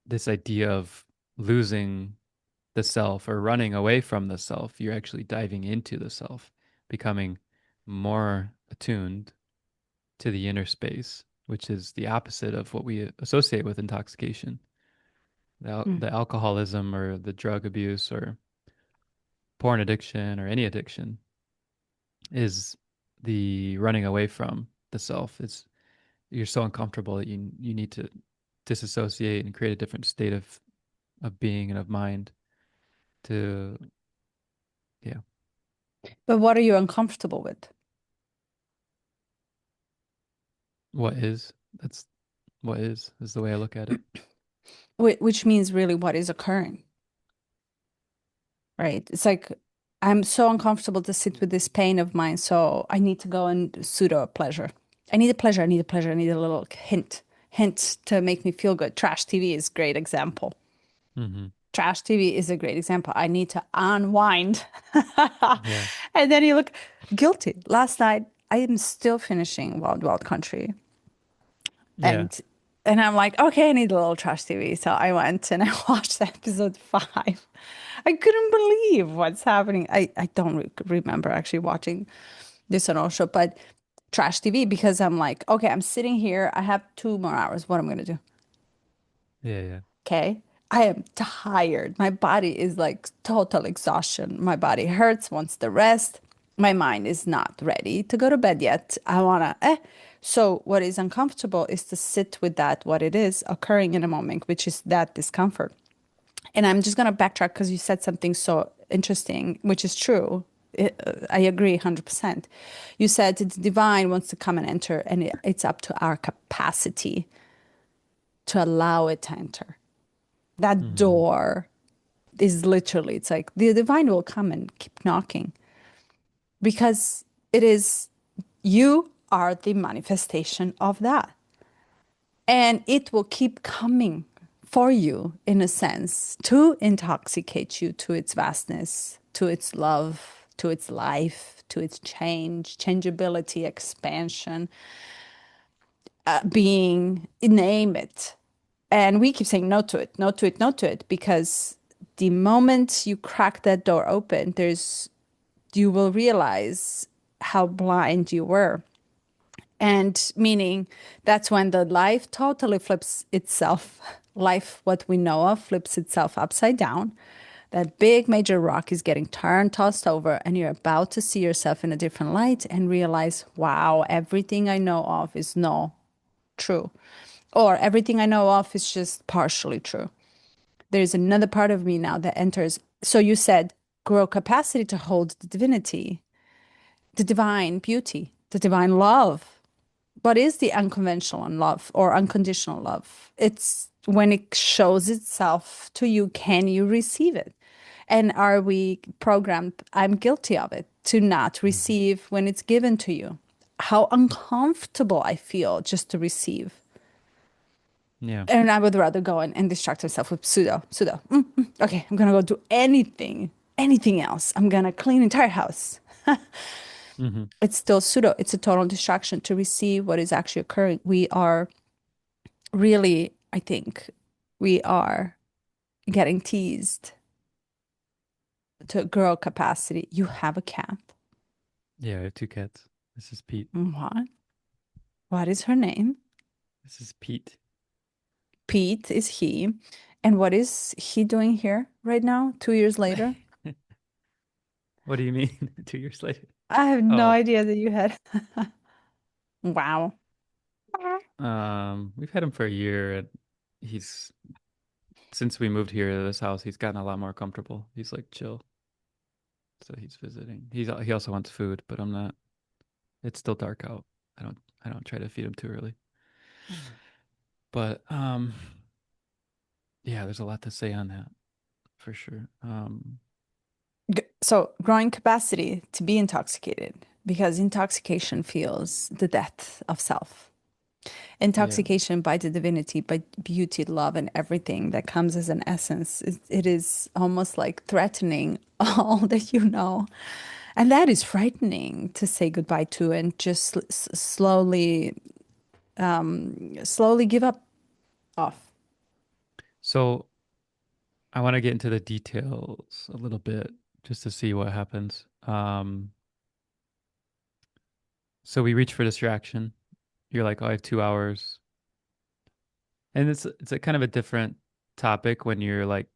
this idea of losing the self or running away from the self. You're actually diving into the self, becoming more attuned to the inner space, which is the opposite of what we associate with intoxication. Mm. The alcoholism or the drug abuse or porn addiction or any addiction is the running away from the self. It's you're so uncomfortable that you need to disassociate and create a different state of being and of mind to yeah. But what are you uncomfortable with? What is that's what is the way I look at it. Which means really what is occurring, right? It's like I'm so uncomfortable to sit with this pain of mine, so I need to go and pseudo pleasure. I need a pleasure, I need a pleasure, I need a little hint to make me feel good. Trash TV is a great example. Mm-hmm. Trash TV is a great example. I need to unwind. Yeah. And then you look guilty. Last night, I am still finishing Wild Wild Country. Yeah. And I'm like, okay, I need a little trash TV. So I went and I watched episode 5. I couldn't believe what's happening. I don't remember actually watching this on our show, but trash TV because I'm like, okay, I'm sitting here. I have 2 more hours. What am I gonna do? Yeah. Yeah. Okay. I am tired. My body is like total exhaustion. My body hurts, wants the rest. My mind is not ready to go to bed yet. I wanna, eh. So, what is uncomfortable is to sit with that, what it is occurring in a moment, which is that discomfort. And I'm just gonna backtrack because you said something so interesting, which is true. I agree 100%. You said the divine wants to come and enter, and it's up to our capacity to allow it to enter. That Mm-hmm. door is literally, it's like the divine will come and keep knocking because it is, you are the manifestation of that. And it will keep coming for you, in a sense, to intoxicate you to its vastness, to its love, to its life, to its changeability, expansion, being, name it. And we keep saying no to it, no to it, no to it, because the moment you crack that door open, you will realize how blind you were. And meaning that's when the life totally flips itself. Life, what we know of, flips itself upside down. That big major rock is getting turned, tossed over, and you're about to see yourself in a different light and realize, wow, everything I know of is no true. Or everything I know of is just partially true. There's another part of me now that enters. So you said grow capacity to hold the divinity, the divine beauty, the divine love. What is the unconventional love or unconditional love? It's when it shows itself to you, can you receive it? And are we programmed? I'm guilty of it to not Mm-hmm. receive when it's given to you. How uncomfortable I feel just to receive. Yeah. And I would rather go and distract myself with pseudo. Okay, I'm gonna go do anything else. I'm gonna clean entire house. Mm-hmm. It's still pseudo. It's a total distraction to receive what is actually occurring. We are really, I think, we are getting teased to grow capacity. You have a cat. Yeah, I have two cats. This is Pete. What? What is her name? This is Pete. Pete is he. And what is he doing here right now, 2 years later? What do you mean? 2 years later? I have no Oh, idea that you had. Wow. we've had him for a year and he's since we moved here to this house, he's gotten a lot more comfortable. He's like chill. So he's visiting. He also wants food, but I'm not. It's still dark out. I don't try to feed him too early. But yeah, there's a lot to say on that for sure. So, growing capacity to be intoxicated because intoxication feels the death of self. Yeah. Intoxication by the divinity, by beauty, love, and everything that comes as an essence. It is almost like threatening all that you know. And that is frightening to say goodbye to and just slowly give up off. So I want to get into the details a little bit just to see what happens. So we reach for distraction. You're like, oh, I have 2 hours. And it's a kind of a different topic when you're like,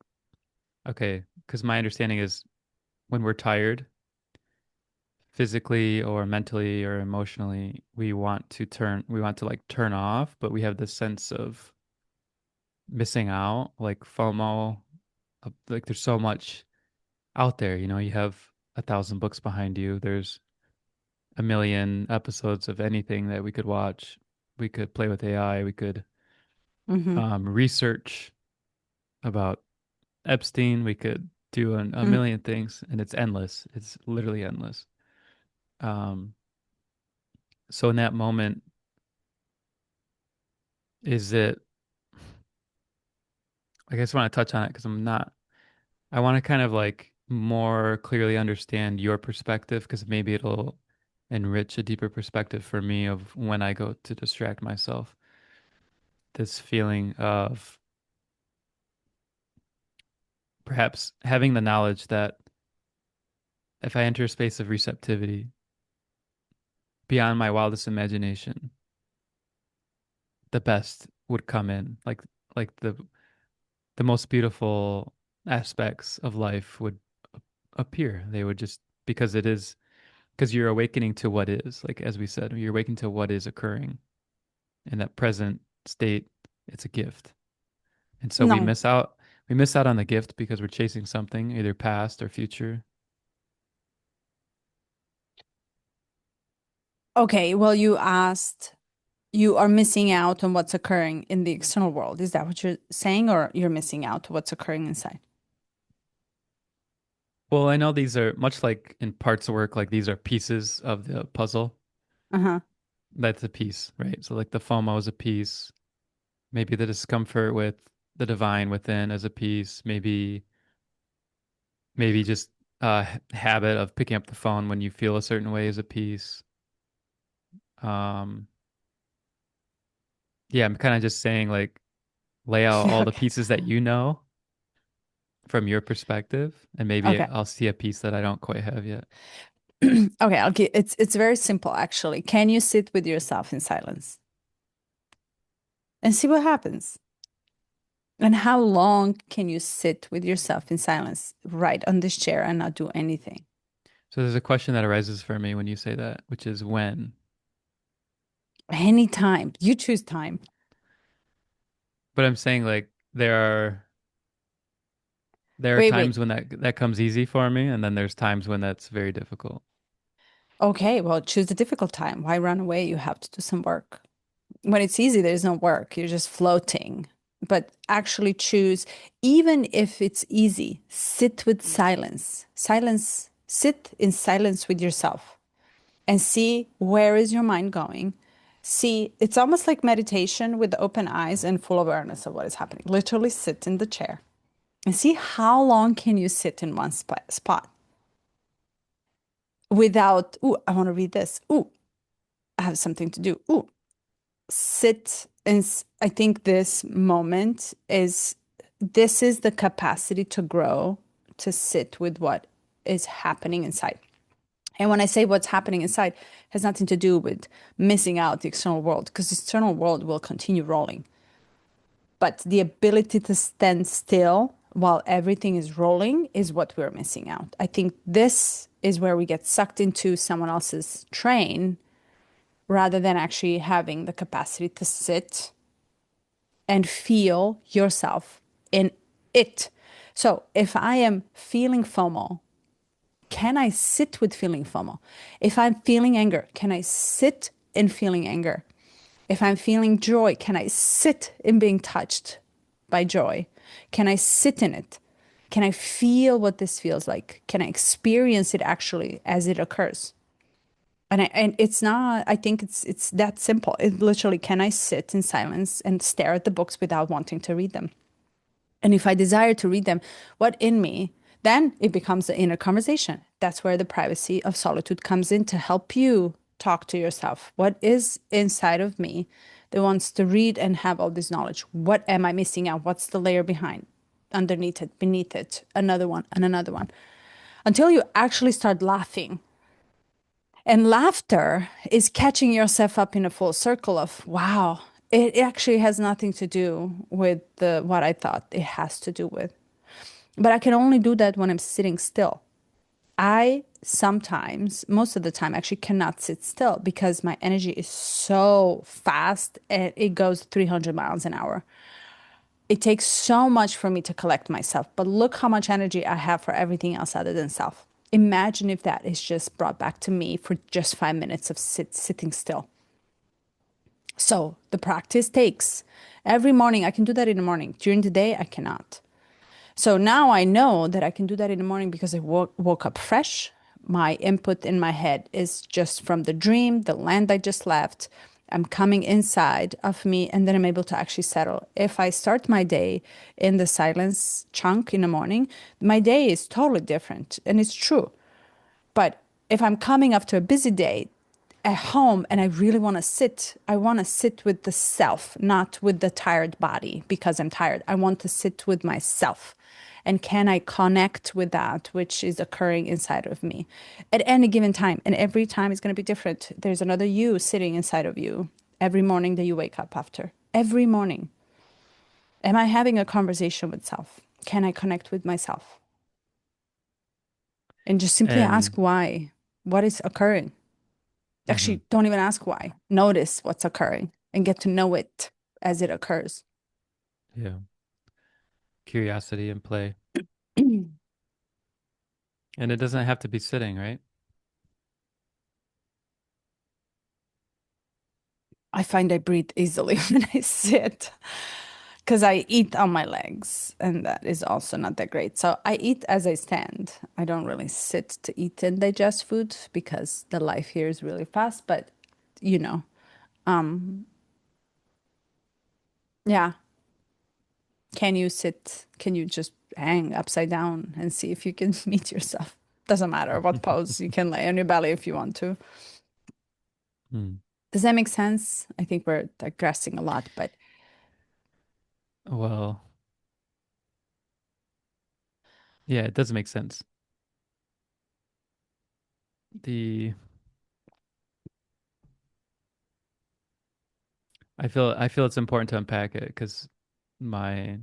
okay, because my understanding is when we're tired, physically or mentally or emotionally, we want to like turn off, but we have this sense of missing out, like FOMO, like there's so much out there, you have 1,000 books behind you. There's a million episodes of anything that we could watch. We could play with AI. We could Mm-hmm. research about Epstein. We could do a Mm. million things, and it's endless. It's literally endless. Um, so in that moment, is it? I guess I want to touch on it because I'm not. I want to kind of like more clearly understand your perspective because maybe it'll enrich a deeper perspective for me of when I go to distract myself. This feeling of perhaps having the knowledge that if I enter a space of receptivity beyond my wildest imagination, the best would come in. Like the most beautiful aspects of life would appear. They would just because it is because you're awakening to what is, like as we said, you're awakening to what is occurring in that present state. It's a gift. And so No. we miss out on the gift because we're chasing something, either past or future. Okay, well, you asked, you are missing out on what's occurring in the external world. Is that what you're saying, or you're missing out what's occurring inside? Well, I know these are much like in parts of work, like these are pieces of the puzzle. Uh-huh. That's a piece, right? So like the FOMO is a piece. Maybe the discomfort with the divine within as a piece. Maybe just habit of picking up the phone when you feel a certain way is a piece. Um, yeah, I'm kind of just saying like lay out all the Okay. pieces that you know from your perspective, and maybe Okay. I'll see a piece that I don't quite have yet. Okay, okay. It's very simple actually. Can you sit with yourself in silence and see what happens? And how long can you sit with yourself in silence right on this chair and not do anything? So there's a question that arises for me when you say that, which is when. Anytime. You choose time. But I'm saying like there are Wait, wait. times when that comes easy for me, and then there's times when that's very difficult. Okay, well, choose the difficult time. Why run away? You have to do some work. When it's easy, there's no work. You're just floating. But actually choose, even if it's easy, sit with silence. Silence, sit in silence with yourself and see where is your mind going. See, it's almost like meditation with open eyes and full awareness of what is happening. Literally sit in the chair and see how long can you sit in one spot without, ooh, I want to read this. Ooh, I have something to do. Ooh, sit and I think this is the capacity to grow, to sit with what is happening inside. And when I say what's happening inside, has nothing to do with missing out the external world, because the external world will continue rolling. But the ability to stand still while everything is rolling is what we're missing out. I think this is where we get sucked into someone else's train rather than actually having the capacity to sit and feel yourself in it. So if I am feeling FOMO, can I sit with feeling FOMO? If I'm feeling anger, can I sit in feeling anger? If I'm feeling joy, can I sit in being touched by joy? Can I sit in it? Can I feel what this feels like? Can I experience it actually as it occurs? And it's not, I think it's that simple. It literally, can I sit in silence and stare at the books without wanting to read them? And if I desire to read them, what in me? Then it becomes the inner conversation. That's where the privacy of solitude comes in to help you talk to yourself. What is inside of me that wants to read and have all this knowledge? What am I missing out? What's the layer behind? underneath it, beneath it, another one, and another one, until you actually start laughing. And laughter is catching yourself up in a full circle of, wow, it actually has nothing to do with what I thought it has to do with. But I can only do that when I'm sitting still. I sometimes, most of the time, actually cannot sit still because my energy is so fast and it goes 300 miles an hour. It takes so much for me to collect myself, but look how much energy I have for everything else other than self. Imagine if that is just brought back to me for just 5 minutes of sitting still. So the practice takes every morning. I can do that in the morning. During the day, I cannot. So now I know that I can do that in the morning because I woke up fresh. My input in my head is just from the dream, the land I just left. I'm coming inside of me, and then I'm able to actually settle. If I start my day in the silence chunk in the morning, my day is totally different. And it's true. But if I'm coming after a busy day at home and I really want to sit, I want to sit with the self, not with the tired body because I'm tired. I want to sit with myself. And can I connect with that which is occurring inside of me at any given time? And every time is going to be different. There's another you sitting inside of you every morning that you wake up after. Every morning. Am I having a conversation with self? Can I connect with myself? And just simply And ask why. What is occurring? mhm, Actually, don't even ask why. Notice what's occurring and get to know it as it occurs. yeah, curiosity and play. And it doesn't have to be sitting, right? I find I breathe easily when I sit because I eat on my legs, and that is also not that great. So I eat as I stand. I don't really sit to eat and digest food because the life here is really fast. But you know, um, yeah. Can you sit? Can you just hang upside down and see if you can meet yourself? Doesn't matter what pose. You can lay on your belly if you want to. Hmm. Does that make sense? I think we're digressing a lot, but Well, yeah, it does make sense. The I feel it's important to unpack it because my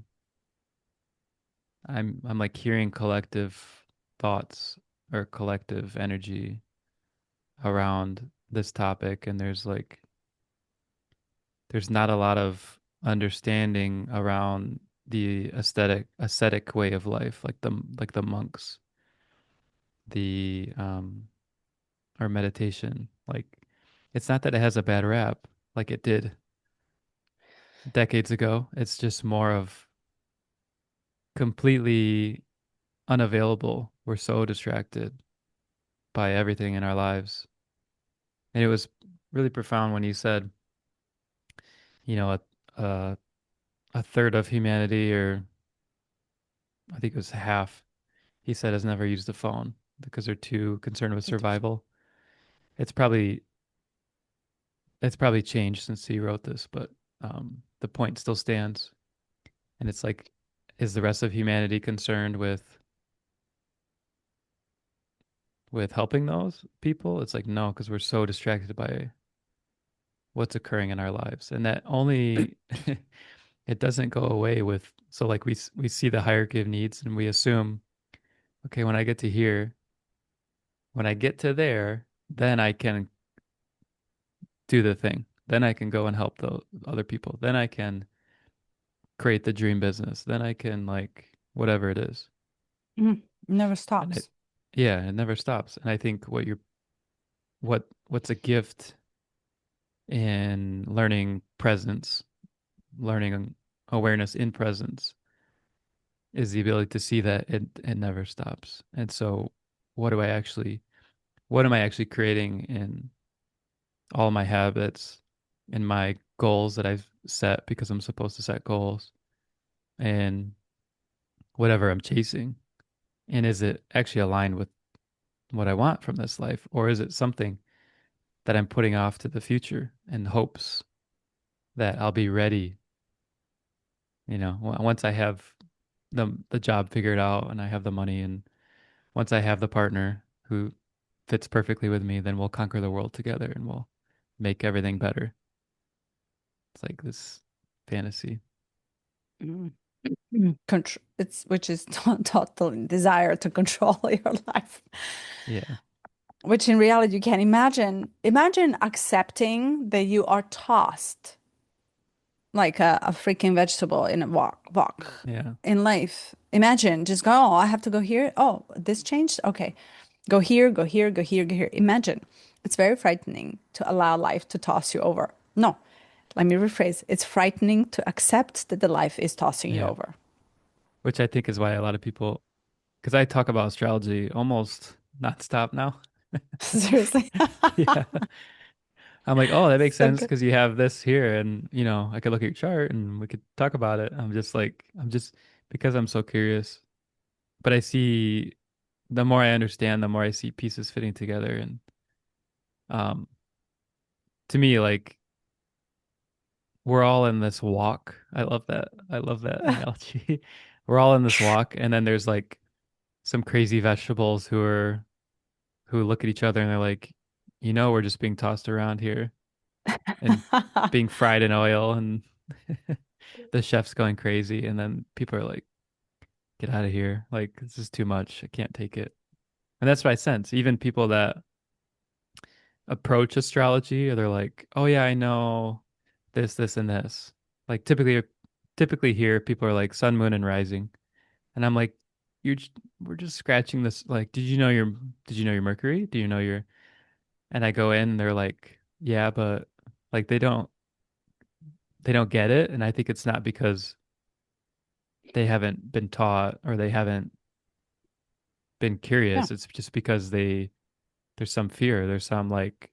I'm like hearing collective thoughts or collective energy around this topic, and there's not a lot of understanding around the ascetic way of life, like the monks, the or meditation. Like it's not that it has a bad rap like it did decades ago. It's just more of completely unavailable. We're so distracted by everything in our lives. And it was really profound when you said, you know, a, a third of humanity, or I think it was half, he said, has never used a phone because they're too concerned with survival. It's probably it's probably changed since he wrote this, but the point still stands. And it's like, is the rest of humanity concerned with helping those people? It's like no, because we're so distracted by what's occurring in our lives, and that only it doesn't go away with. So like we see the hierarchy of needs, and we assume, okay, when I get to here, when I get to there, then I can do the thing. Then I can go and help the other people. Then I can create the dream business. Then I can like whatever it is. never And stops. yeah, it never stops. And I think what's a gift in learning presence, learning awareness in presence is the ability to see that it never stops. And so what do I actually what am I actually creating in all my habits and my goals that I've set because I'm supposed to set goals and whatever I'm chasing? And is it actually aligned with what I want from this life? Or is it something that I'm putting off to the future in hopes that I'll be ready, once I have the job figured out and I have the money, and once I have the partner who fits perfectly with me, then we'll conquer the world together and we'll make everything better. It's like this fantasy. Mm. Control, it's which is total desire to control your life, Yeah. which in reality you can't imagine. Imagine accepting that you are tossed like a freaking vegetable in a walk Yeah. in life. Imagine just go, oh, I have to go here. Oh, this changed. Okay. Go here, go here, go here, go here. Imagine. It's very frightening to allow life to toss you over. No, let me rephrase. It's frightening to accept that the life is tossing you Yeah. over. Which I think is why a lot of people, because I talk about astrology almost nonstop now. Seriously. Yeah. I'm like, oh, that makes So sense good. because you have this here, and I could look at your chart and we could talk about it. I'm just because I'm so curious. But I see the more I understand, the more I see pieces fitting together, and um, to me, like we're all in this walk. I love that. I love that analogy. We're all in this walk, and then there's like some crazy vegetables who look at each other and they're like, we're just being tossed around here and being fried in oil, and the chef's going crazy, and then people are like, get out of here. Like, this is too much. I can't take it. And that's what I sense. Even people that approach astrology, or they're like, oh yeah, I know this, and this. Like typically here, people are like sun, moon, and rising. And I'm like, we're just scratching this. Like, did you know your Mercury? Do you know your, and I go in and they're like, yeah, but like they don't get it. And I think it's not because they haven't been taught or they haven't been Yeah. curious. It's just because there's some fear. There's some like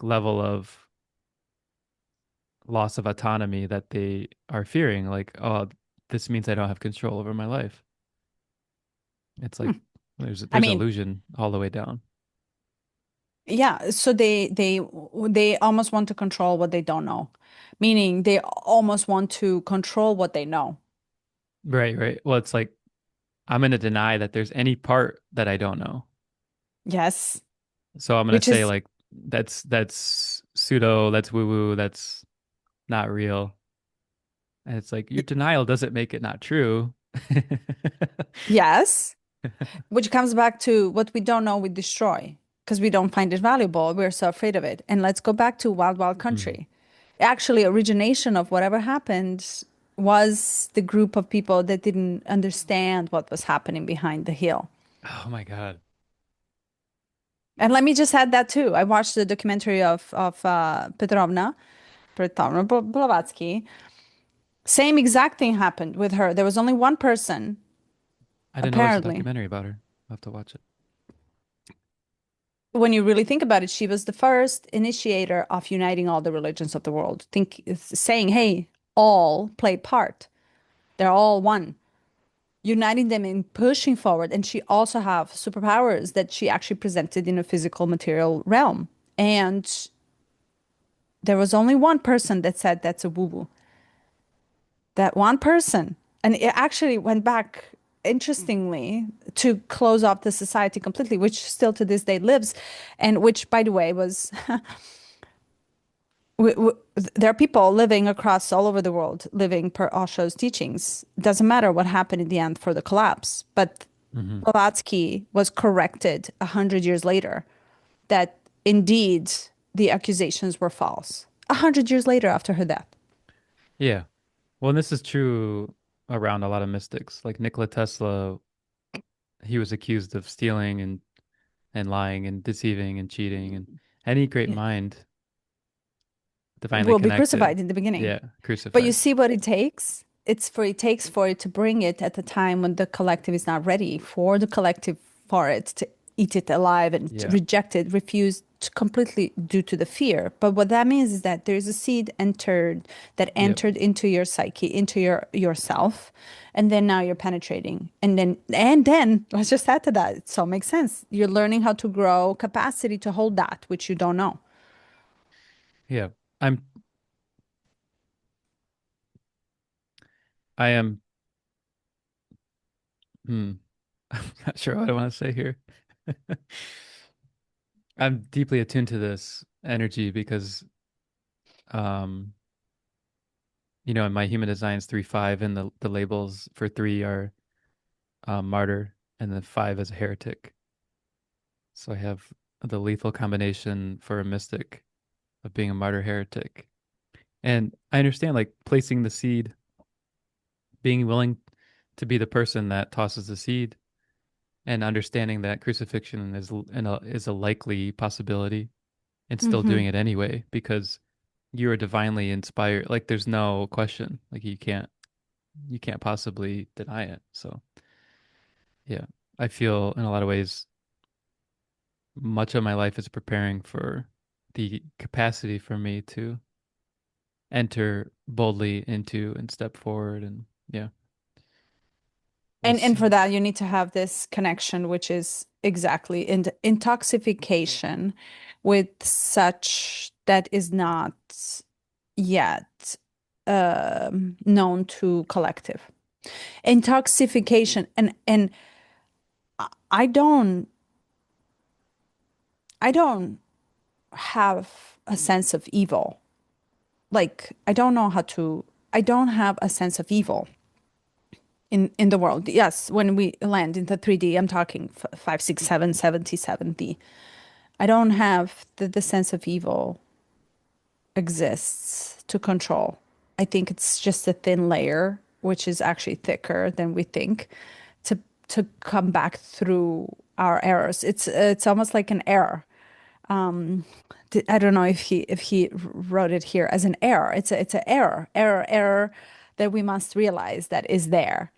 level of loss of autonomy that they are fearing. Like, oh, this means I don't have control over my life. It's like Hmm. I there's mean, illusion all the way down. yeah, so they almost want to control what they don't know, meaning they almost want to control what they know. Right, right. Well, it's like I'm going to deny that there's any part that I don't know. Yes, So I'm going to which say is like that's pseudo, that's woo woo, that's not real. And it's like your denial doesn't make it not true. yes, which comes back to what we don't know we destroy because we don't find it valuable. We're so afraid of it. And let's go back to Wild Wild Mhm. Country. Actually, origination of whatever happened was the group of people that didn't understand what was happening behind the hill. Oh my God. And let me just add that too. I watched the documentary of Petrovna Blavatsky. Same exact thing happened with her. There was only one person, I didn't know there's a apparently. documentary about her. I'll have to watch it. When you really think about it, she was the first initiator of uniting all the religions of the world. Think saying, "Hey, all play part. They're all one." Uniting them in pushing forward, and she also have superpowers that she actually presented in a physical material realm. And there was only one person that said that's a woo-woo. That one person. And it actually went back, interestingly, to close off the society completely, which still to this day lives. And which, by the way, was there are people living across all over the world living per Osho's teachings. Doesn't matter what happened in the end for the collapse. But Hmm. Blavatsky was corrected 100 years later that indeed the accusations were false. 100 years later after her death. Yeah. Well, and this is true around a lot of mystics. Like Nikola Tesla, he was accused of stealing and lying and deceiving and cheating, and any great Yeah. mind divinely Will be connected. crucified in the beginning. Yeah, But you crucified. see what it takes? It takes for it to bring it at a time when the collective is not ready for the collective for it to eat it alive and to Yeah. reject it, refuse to completely due to the fear. But what that means is that there's a seed Yep. entered into your psyche, into yourself, and then now you're penetrating. And then let's just add to that. It so makes sense. You're learning how to grow capacity to hold that which you don't know. Yeah. I'm I am, hmm, I'm not sure what I want to say here. I'm deeply attuned to this energy because, um, in my human designs 3-5 and the labels for 3 are martyr and then 5 is a heretic. So I have the lethal combination for a mystic of being a martyr heretic. And I understand like placing the seed, being willing to be the person that tosses the seed and understanding that crucifixion is a likely possibility and still Hmm. doing it anyway because you are divinely inspired. Like there's no question. Like you can't possibly deny it. So yeah, I feel in a lot of ways much of my life is preparing for the capacity for me to enter boldly into and step forward. And yeah, we'll And for see. that, you need to have this connection, which is exactly in intoxication with such that is not yet known to collective. Intoxication, and I don't I don't have a sense of evil. Like I don't know how to. I don't have a sense of evil in the world. Yes, when we land in the 3D, I'm talking 5, 6, 7, 70, 70. I don't have the sense of evil exists to control. I think it's just a thin layer, which is actually thicker than we think, to to come back through our errors. It's almost like an error. I don't know if he wrote it here as an error. It's an error that we must realize that is there.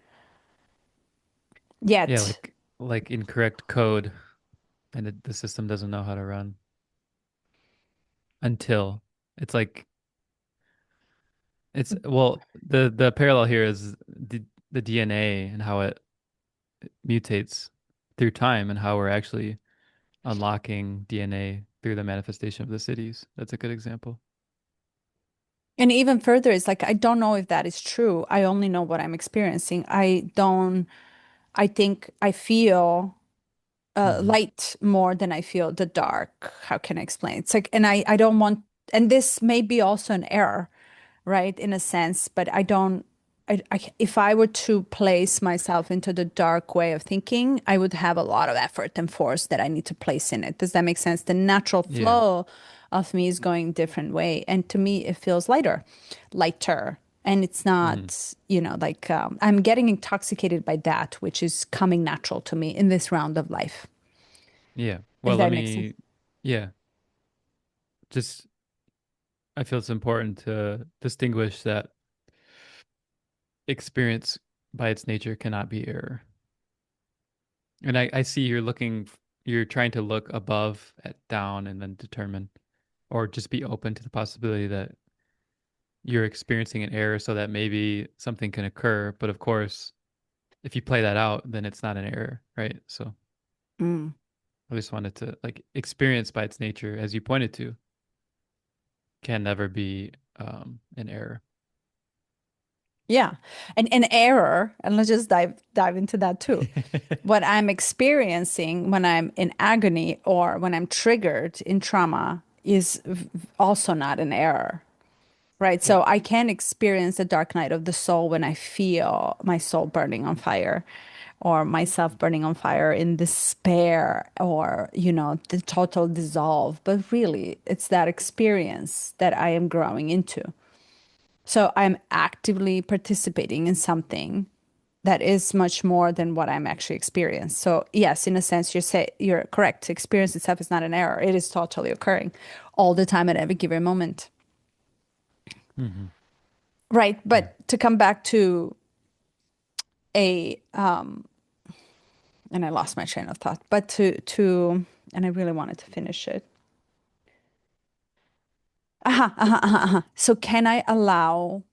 Yeah, Yet, like incorrect code and the system doesn't know how to run until it's like it's well the parallel here is the DNA and how it mutates through time and how we're actually unlocking DNA through the manifestation of the cities. That's a good example. and even further, it's like I don't know if that is true. I only know what I'm experiencing. I don't. I think I feel Hmm. light more than I feel the dark. How can I explain? It's like, and I don't want, and this may be also an error, right, in a sense, but I don't. If I were to place myself into the dark way of thinking, I would have a lot of effort and force that I need to place in it. Does that make sense? The natural Yeah. flow of me is going a different way, and to me, it feels lighter, and it's Hmm. not, like I'm getting intoxicated by that, which is coming natural to me in this round of life. Yeah. If Well, let that makes sense. me, yeah, just I feel it's important to distinguish that experience by its nature cannot be error. And I see you're trying to look above at down and then determine, or just be open to the possibility that you're experiencing an error so that maybe something can occur. But of course, if you play that out, then it's not an error, right? So Mm. I just wanted to like experience by its nature, as you pointed to, can never be an error. Yeah. And an error, and let's just dive into that too. What I'm experiencing when I'm in agony or when I'm triggered in trauma is also not an error, right? Yeah. So I can experience the dark night of the soul when I feel my soul burning on fire or myself burning on fire in despair or, the total dissolve. But really, it's that experience that I am growing into. So I'm actively participating in something that is much more than what I'm actually experiencing. So yes, in a sense, you're correct. Experience itself is not an error. It is totally occurring all the time at every given moment. Hmm. Right. Yeah. But to come back to a and I lost my train of thought, but to and I really wanted to finish it. Aha, aha, aha, aha. So can I allow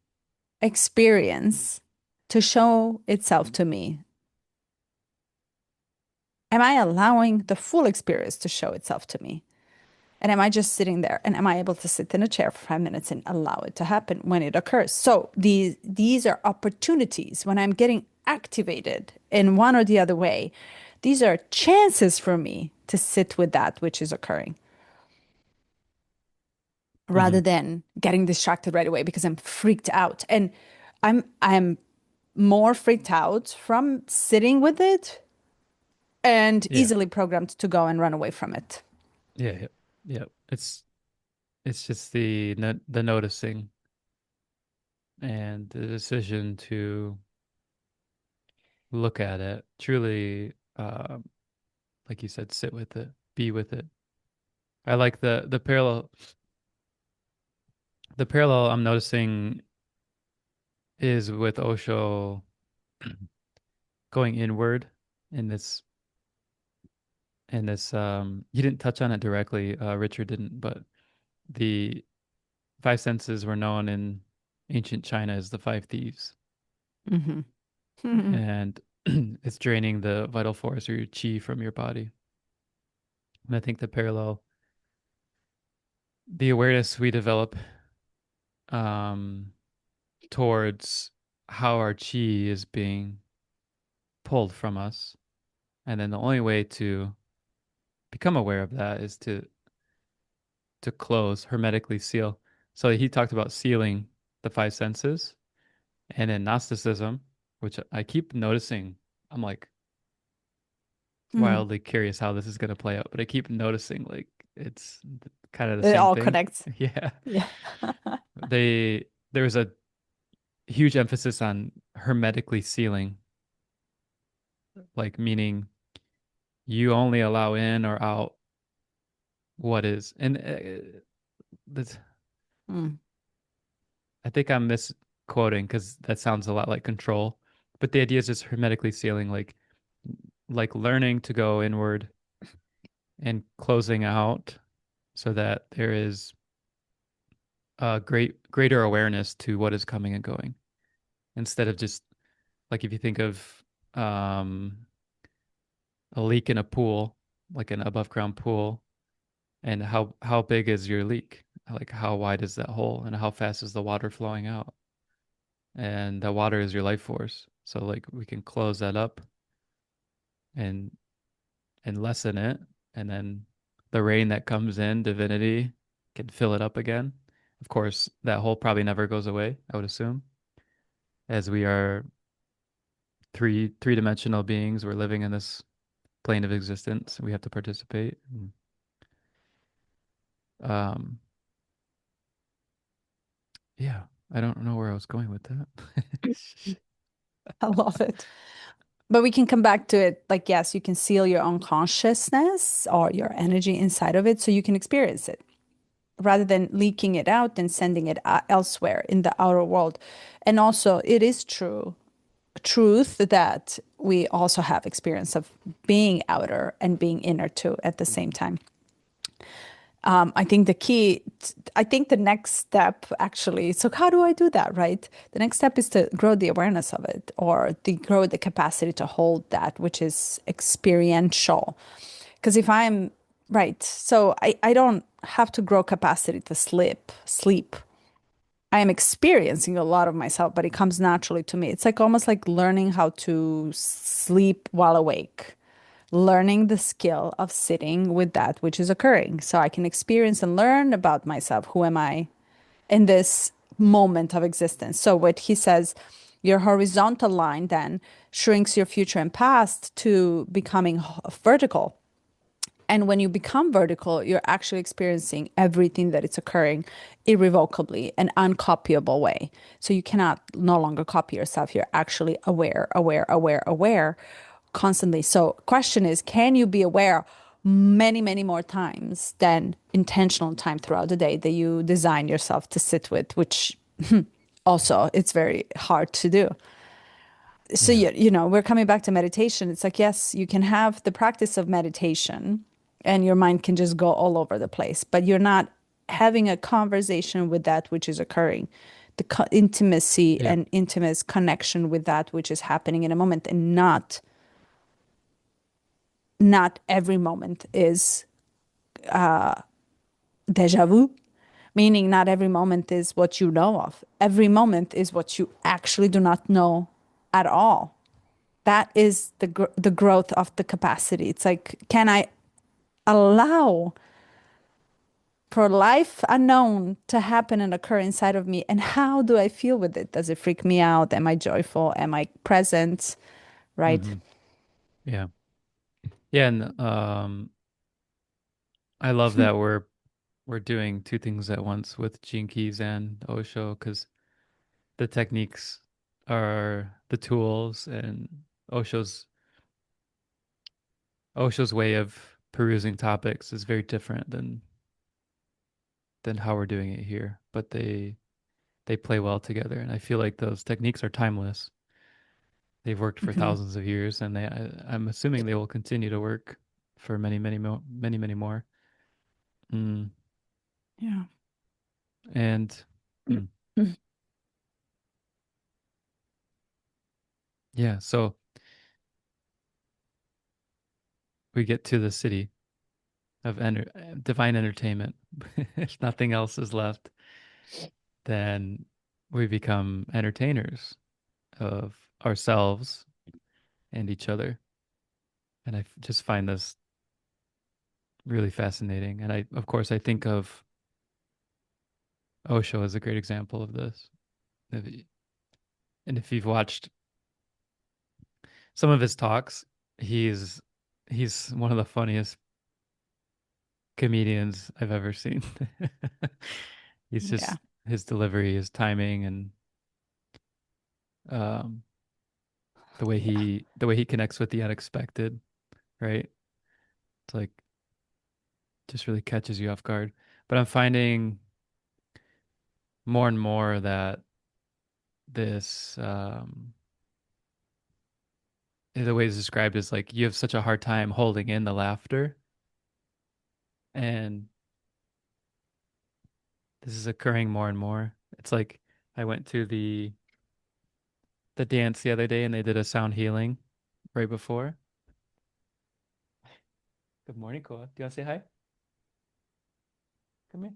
experience to show itself to me? Am I allowing the full experience to show itself to me? And am I just sitting there? And am I able to sit in a chair for 5 minutes and allow it to happen when it occurs? So these are opportunities when I'm getting activated in one or the other way. These are chances for me to sit with that which is occurring rather Hmm. than getting distracted right away because I'm freaked out. And I'm more freaked out from sitting with it and Yeah. easily programmed to go and run away from it. Yeah. Yeah. Yeah. It's just the noticing and the decision to look at it, truly, like you said, sit with it, be with it. I like the parallel I'm noticing is with Osho going inward in this. You didn't touch on it directly, Richard didn't, but the five senses were known in ancient China as the five thieves. Hmm. And it's draining the vital force or your chi from your body. And I think the parallel, the awareness we develop um, towards how our chi is being pulled from us. And then the only way to become aware of that is to close, hermetically seal. So he talked about sealing the five senses. And in Gnosticism, which I keep noticing, I'm like Mm. wildly curious how this is going to play out, but I keep noticing like it's kind of the It same all thing. connects. Yeah. Yeah. There's a huge emphasis on hermetically sealing, like meaning you only allow in or out what is. And that's, Mm. I think I'm misquoting because that sounds a lot like control, but the idea is just hermetically sealing, like learning to go inward and closing out so that there is greater awareness to what is coming and going instead of just like if you think of um, a leak in a pool, like an above ground pool, and how big is your leak? Like how wide is that hole, and how fast is the water flowing out? And the water is your life force. So like we can close that up and lessen it, and then the rain that comes in, divinity can fill it up again. Of course, that hole probably never goes away, I would assume, as we are three-dimensional beings. We're living in this plane of existence. We have to participate. Um, yeah, I don't know where I was going with that. I love it. But we can come back to it like, yes, you can seal your own consciousness or your energy inside of it so you can experience it rather than leaking it out and sending it elsewhere in the outer world. And also, it is truth that we also have experience of being outer and being inner too at the same time. I think I think the next step actually, so how do I do that, right? The next step is to grow the awareness of it or to grow the capacity to hold that, which is experiential. Because if I'm right, so I don't have to grow capacity to sleep. I am experiencing a lot of myself, but it comes naturally to me. It's like almost like learning how to sleep while awake, learning the skill of sitting with that which is occurring. So I can experience and learn about myself. Who am I in this moment of existence? So, what he says, your horizontal line then shrinks your future and past to becoming vertical. And when you become vertical, you're actually experiencing everything that is occurring irrevocably and uncopyable way. So you cannot no longer copy yourself. You're actually aware constantly. So question is, can you be aware many, many more times than intentional time throughout the day that you design yourself to sit with, which also it's very hard to do. So Yeah. we're coming back to meditation. It's like, yes, you can have the practice of meditation and your mind can just go all over the place, but you're not having a conversation with that which is occurring, the intimacy Yeah. and intimate connection with that which is happening in a moment, and not every moment is deja vu, meaning not every moment is what you know of. Every moment is what you actually do not know at all. That is the growth of the capacity. It's like, can I allow for life unknown to happen and occur inside of me? And how do I feel with it? Does it freak me out? Am I joyful? Am I present? Right? Hmm. Yeah. Yeah, and I love that we're doing two things at once with Gene Keys and Osho because the techniques are the tools, and Osho's Osho's way of perusing topics is very different than how we're doing it here, but they play well together, and I feel like those techniques are timeless. They've worked for Hmm. thousands of years, and I'm assuming they will continue to work for many more. Mm. Yeah. And hmm, yeah, so we get to the city of divine entertainment. If nothing else is left, then we become entertainers of ourselves and each other. And just find this really fascinating. And of course, I think of Osho as a great example of this. If And if you've watched some of his talks, he's he's one of the funniest comedians I've ever seen. He's Yeah. just his delivery, his timing, and um, the way he connects with the unexpected, right? It's like just really catches you off guard. But I'm finding more and more that this the way it's described is like you have such a hard time holding in the laughter, and this is occurring more and more. It's like I went to the dance the other day and they did a sound healing right before. Good morning, Koa. Do you want to say hi? Come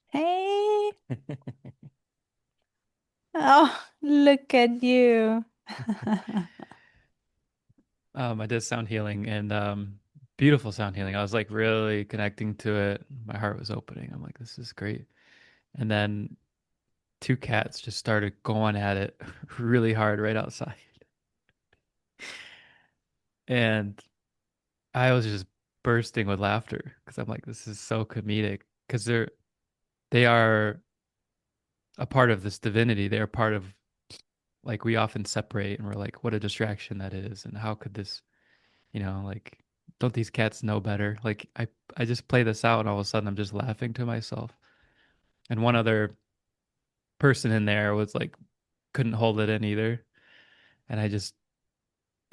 Hey. here. Oh, look at you. I did sound healing and beautiful sound healing. I was like really connecting to it. My heart was opening. I'm like, this is great. And then two cats just started going at it really hard right outside. And I was just bursting with laughter because I'm like, this is so comedic because they are a part of this divinity. They're part of like we often separate and we're like, what a distraction that is, and how could this, like, don't these cats know better? Like I just play this out and all of a sudden I'm just laughing to myself. And one other person in there was like couldn't hold it in either. And I just,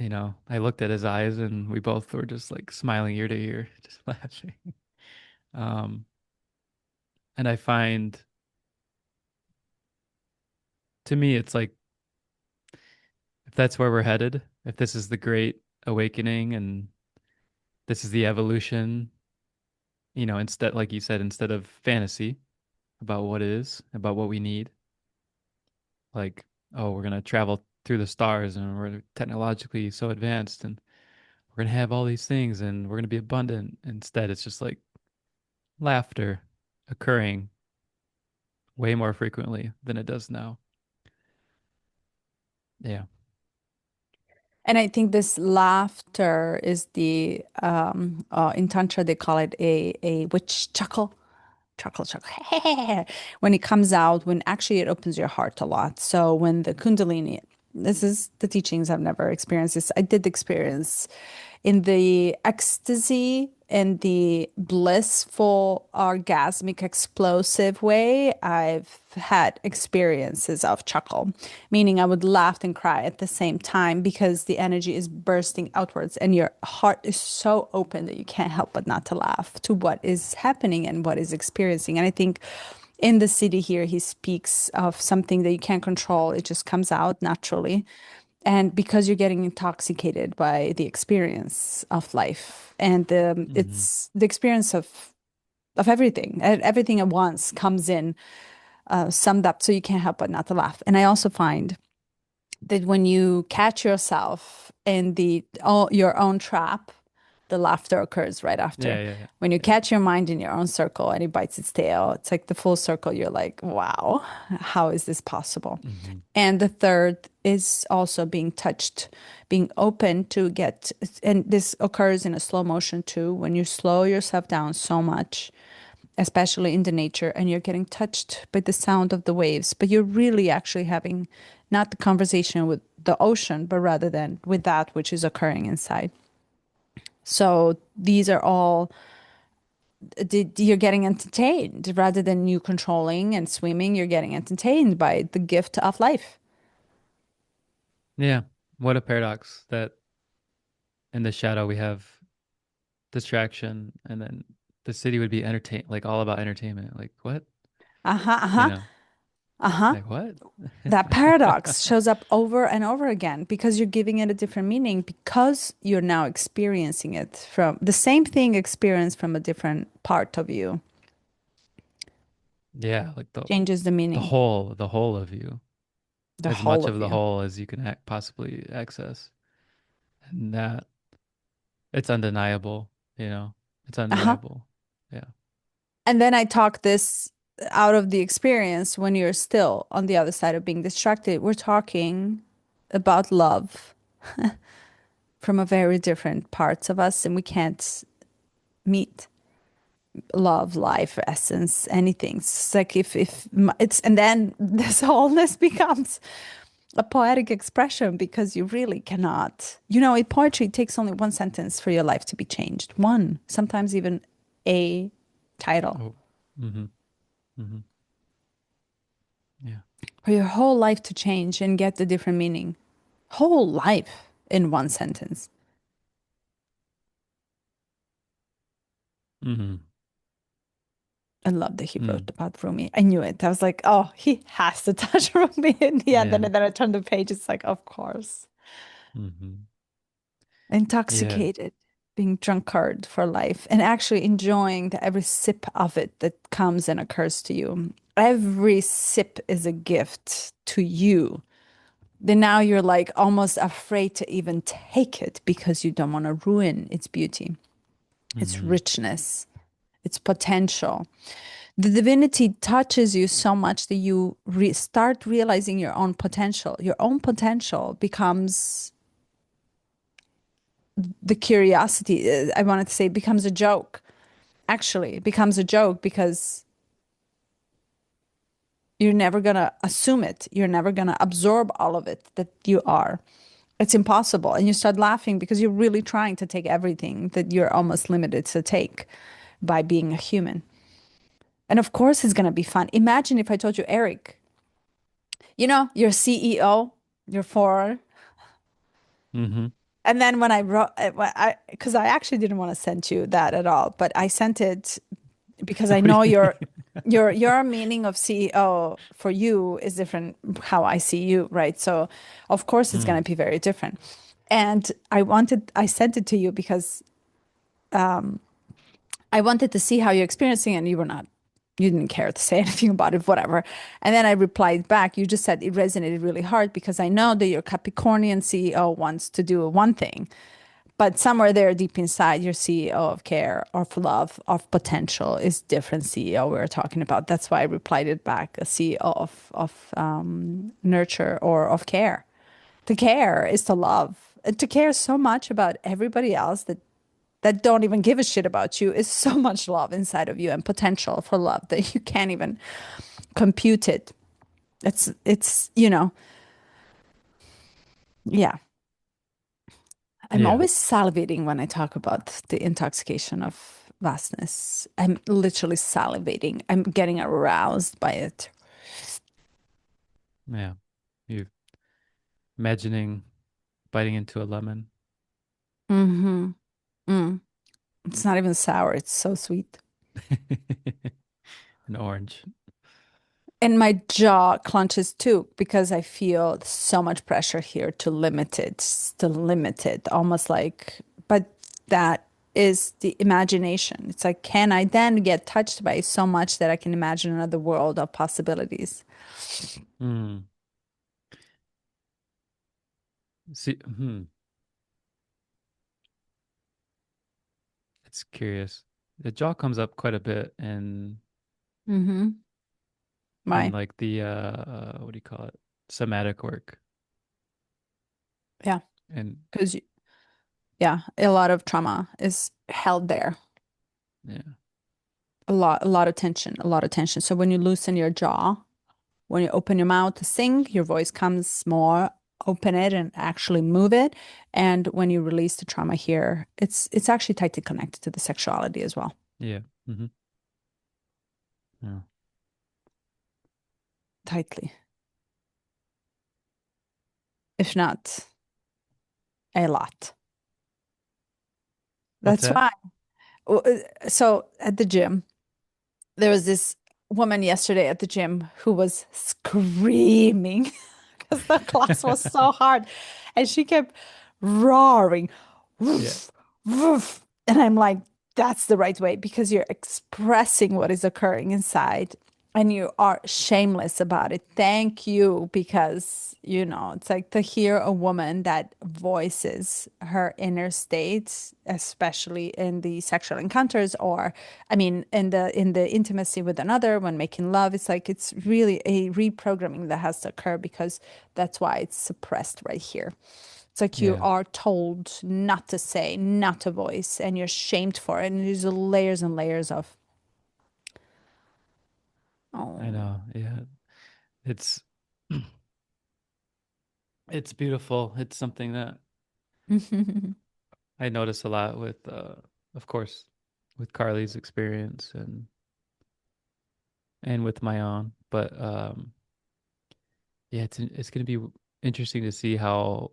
I looked at his eyes and we both were just like smiling ear to ear, just laughing. Um, and I find to me it's like if that's where we're headed, if this is the great awakening and this is the evolution, instead, like you said, instead of fantasy about what is, about what we need, like, oh, we're going to travel through the stars and we're technologically so advanced and we're going to have all these things and we're going to be abundant. Instead, it's just like laughter occurring way more frequently than it does now. Yeah. And I think this laughter is the in Tantra they call it a witch chuckle. Chuckle, chuckle. When it comes out, when actually it opens your heart a lot. So when the Kundalini, this is the teachings, I've never experienced this. I did experience in the ecstasy and the blissful, orgasmic, explosive way. I've had experiences of chuckle, meaning I would laugh and cry at the same time because the energy is bursting outwards and your heart is so open that you can't help but not to laugh to what is happening and what is experiencing. And I think in the city here, he speaks of something that you can't control. It just comes out naturally. And because you're getting intoxicated by the experience of life, and Hmm. it's the experience of everything, everything at once comes in, summed up, so you can't help but not to laugh. And I also find that when you catch yourself in your own trap, the laughter occurs right after. Yeah, yeah, yeah. When you Yeah. catch your mind in your own circle and it bites its tail, it's like the full circle. You're like, wow, how is this possible? Hmm. And the third is also being touched, being open to get, and this occurs in a slow motion too, when you slow yourself down so much, especially in the nature, and you're getting touched by the sound of the waves, but you're really actually having not the conversation with the ocean, but rather than with that which is occurring inside. So these are all, you're getting entertained rather than you controlling and swimming, you're getting entertained by the gift of life. Yeah. What a paradox that in the shadow we have distraction, and then the city would be like all about entertainment. Like what? Uh-huh, You uh-huh, know, uh-huh. like what? That paradox shows up over and over again because you're giving it a different meaning because you're now experiencing it from the same thing experienced from a different part of you Yeah, like changes the meaning, the whole of you, the as whole much of of the you. whole as you can possibly access, and that it's undeniable. You know, it's Uh-huh. undeniable. Yeah. And then I talk this out of the experience when you're still on the other side of being distracted. We're talking about love from a very different parts of us, and we can't meet love, life, essence, anything. It's like it's, and then this wholeness becomes a poetic expression because you really cannot, in poetry, it takes only one sentence for your life to be changed. One, sometimes even a title, Oh. Mm-hmm. Mm-hmm. Yeah. for your whole life to change and get a different meaning. Whole life in one sentence. Mm-hmm. I love that he wrote Mm. about Rumi. I knew it. I was like, oh, he has to touch Rumi in the end. And Yeah. then I turned the page. It's like, of course. Mm-hmm. Yeah. Intoxicated, being drunkard for life, and actually enjoying every sip of it that comes and occurs to you. Every sip is a gift to you. Then now you're like almost afraid to even take it because you don't want to ruin its beauty, its Mm-hmm. richness, its potential. The divinity touches you so much that you start realizing your own potential. Your own potential becomes the curiosity. I wanted to say it becomes a joke. Actually, it becomes a joke because you're never going to assume it. You're never going to absorb all of it that you are. It's impossible. And you start laughing because you're really trying to take everything that you're almost limited to take by being a human. And of course, it's going to be fun. Imagine if I told you, Eric, you're CEO, you're for, Mm-hmm. and then when I wrote, because I actually didn't want to send you that at all, but I sent it because I know your meaning of CEO for you is different how I see you, right? So of course it's Mm. going to be very different. And I sent it to you because I wanted to see how you're experiencing it, and you didn't care to say anything about it, whatever. And then I replied back, you just said it resonated really hard because I know that your Capricornian CEO wants to do one thing, but somewhere there deep inside, your CEO of care, of love, of potential is different CEO we were talking about. That's why I replied it back, a CEO of nurture or of care. To care is to love. And to care so much about everybody else that don't even give a shit about you is so much love inside of you and potential for love that you can't even compute it. It's yeah. I'm Yeah. always salivating when I talk about the intoxication of vastness. I'm literally salivating. I'm getting aroused by it. Yeah. You imagining biting into a lemon. Mm-hmm. Mm. It's not even sour. It's so sweet. An orange. And my jaw clenches too because I feel so much pressure here to limit it, almost like, but that is the imagination. It's like, can I then get touched by so much that I can imagine another world of possibilities? Hmm. See, it's curious. The jaw comes up quite a bit Mm-hmm. in Why? like the what do you call it? Somatic work. Yeah. And Because, yeah, a lot of trauma is held there. yeah. A lot of tension, a lot of tension. So when you loosen your jaw, when you open your mouth to sing, your voice comes more. Open it and actually move it. And when you release the trauma here, it's actually tightly connected to the sexuality as well. Yeah. Hmm. Yeah. Tightly, if not a lot. What's That's that? why. So at the gym, there was this woman yesterday at the gym who was screaming because the class was so hard. And she kept roaring, Yeah. woof, woof. And I'm like, that's the right way because you're expressing what is occurring inside and you are shameless about it. Thank you. Because, it's like to hear a woman that voices her inner states, especially in the sexual encounters, or I mean, in the intimacy with another when making love, it's like it's really a reprogramming that has to occur because that's why it's suppressed right here. It's like you Yeah. are told not to say, not to voice, and you're shamed for it. And there's layers and layers of, I oh, know. Yeah. It's it's beautiful. It's something that I notice a lot with of course with Carly's experience and with my own. But yeah, it's going to be interesting to see how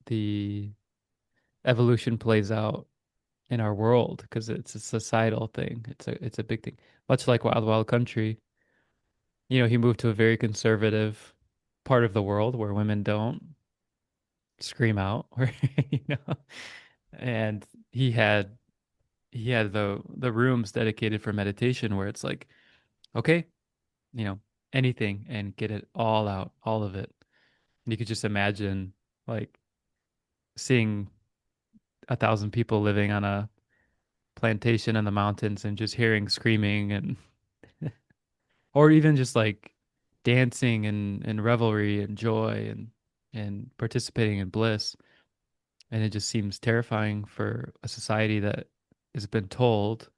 the evolution plays out in our world because it's a societal thing. It's a big thing. Much like Wild Wild Country, he moved to a very conservative part of the world where women don't scream out, or you know, and he had the rooms dedicated for meditation where it's like, okay, you know, anything and get it all out, all of it. And you could just imagine like seeing 1,000 people living on a plantation in the mountains and just hearing screaming and or even just like dancing and revelry and joy and participating in bliss. And it just seems terrifying for a society that has been told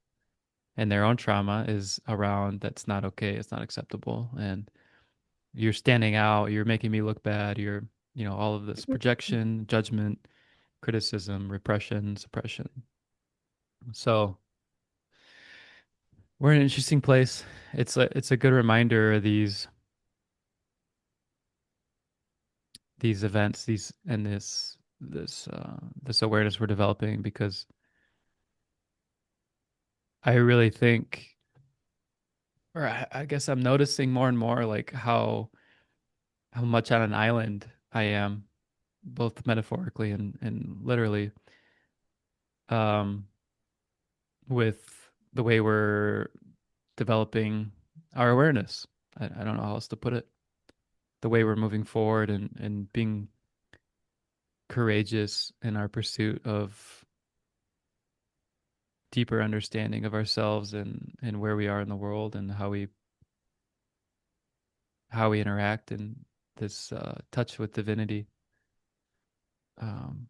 and their own trauma is around that's not okay, it's not acceptable. And you're standing out, you're making me look bad, all of this projection, judgment, criticism, repression, suppression. So we're in an interesting place. It's a good reminder of these events, these and this awareness we're developing because I really think, or I guess I'm noticing more and more like how much on an island I am, both metaphorically and literally, um, with the way we're developing our awareness. I don't know how else to put it. The way we're moving forward and being courageous in our pursuit of deeper understanding of ourselves and where we are in the world and how we interact in this touch with divinity. Um,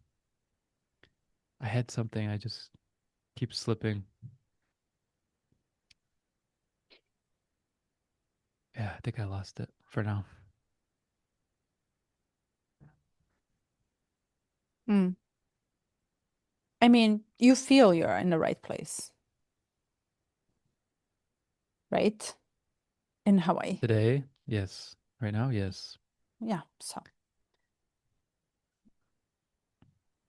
I had something I just keep slipping. Yeah, I think I lost it for now. mm. I mean, you feel you're in the right place, right? In Hawaii. Today, yes. Right now, yes. Yeah. So,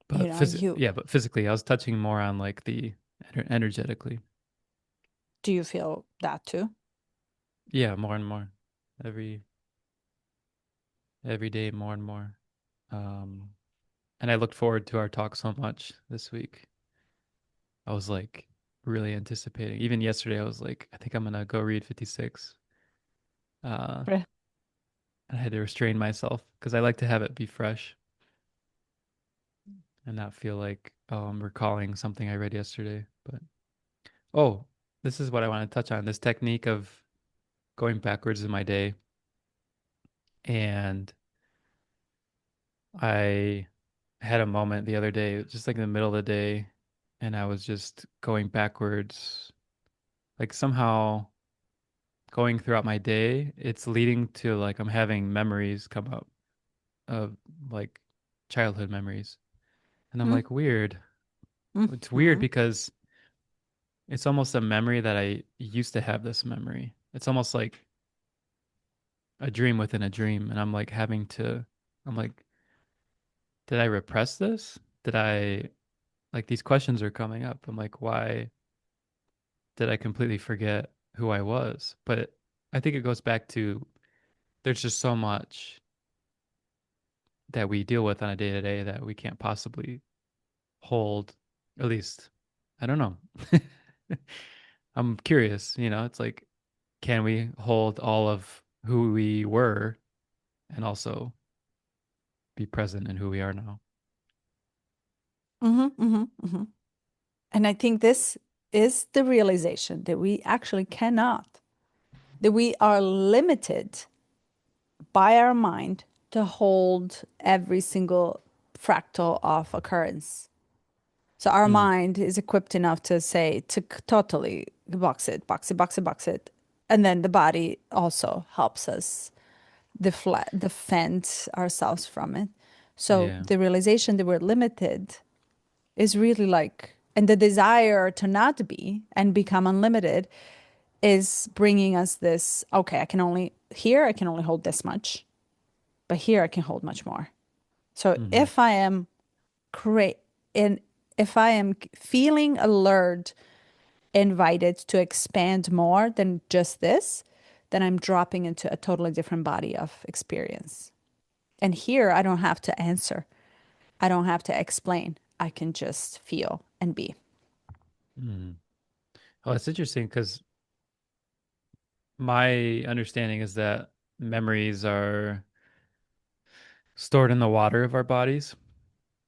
But you yeah, but physically, I was touching more on like the energetically. do you feel that too? Yeah, more and more. every every day more and more. Um, and I looked forward to our talk so much this week. I was like really anticipating. Even yesterday, I was like, I think I'm gonna go read 56. Uh, Right. I had to restrain myself because I like to have it be fresh and not feel like, oh, I'm recalling something I read yesterday. But oh, this is what I want to touch on, this technique of going backwards in my day. And I had a moment the other day, just like in the middle of the day, and I was just going backwards, like somehow going throughout my day, it's leading to like I'm having memories come up of like childhood memories. And I'm like, weird. It's weird Mm-hmm. because it's almost a memory that I used to have this memory. It's almost like a dream within a dream. And I'm like I'm like, did I repress this? Did I, like, these questions are coming up. I'm like, why did I completely forget who I was? But I think it goes back to there's just so much that we deal with on a day to day that we can't possibly hold, at least, I don't know. I'm curious, it's like, can we hold all of who we were and also be present in who we are now? Mm-hmm. Mm-hmm. Mm-hmm. And I think this is the realization that we actually cannot, that we are limited by our mind to hold every single fractal of occurrence. So our Mm, mind is equipped enough to say, to totally box it, box it, box it, box it. And then the body also helps us defend ourselves from it. So yeah. the realization that we're limited is really like, and the desire to not be and become unlimited is bringing us this, okay, I can only hold this much, but here I can hold much more. So Hmm. if I am create and if I am feeling alert, invited to expand more than just this, then I'm dropping into a totally different body of experience. And here I don't have to answer. I don't have to explain. I can just feel and be. Mm. Oh, it's interesting because my understanding is that memories are stored in the water of our bodies,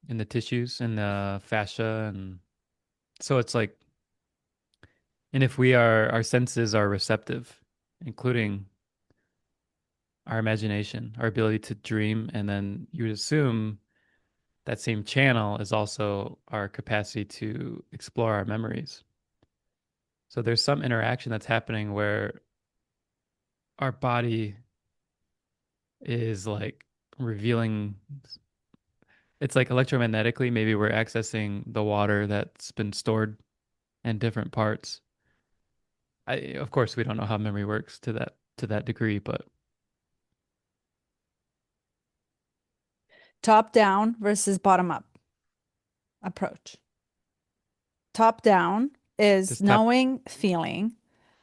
in the tissues, in the fascia, and so it's like, and if our senses are receptive, including our imagination, our ability to dream, and then you would assume that same channel is also our capacity to explore our memories. So there's some interaction that's happening where our body is like revealing, it's like electromagnetically, maybe we're accessing the water that's been stored in different parts. Of course, we don't know how memory works to that degree, but Top down versus bottom up approach. Top down is this top. knowing, feeling,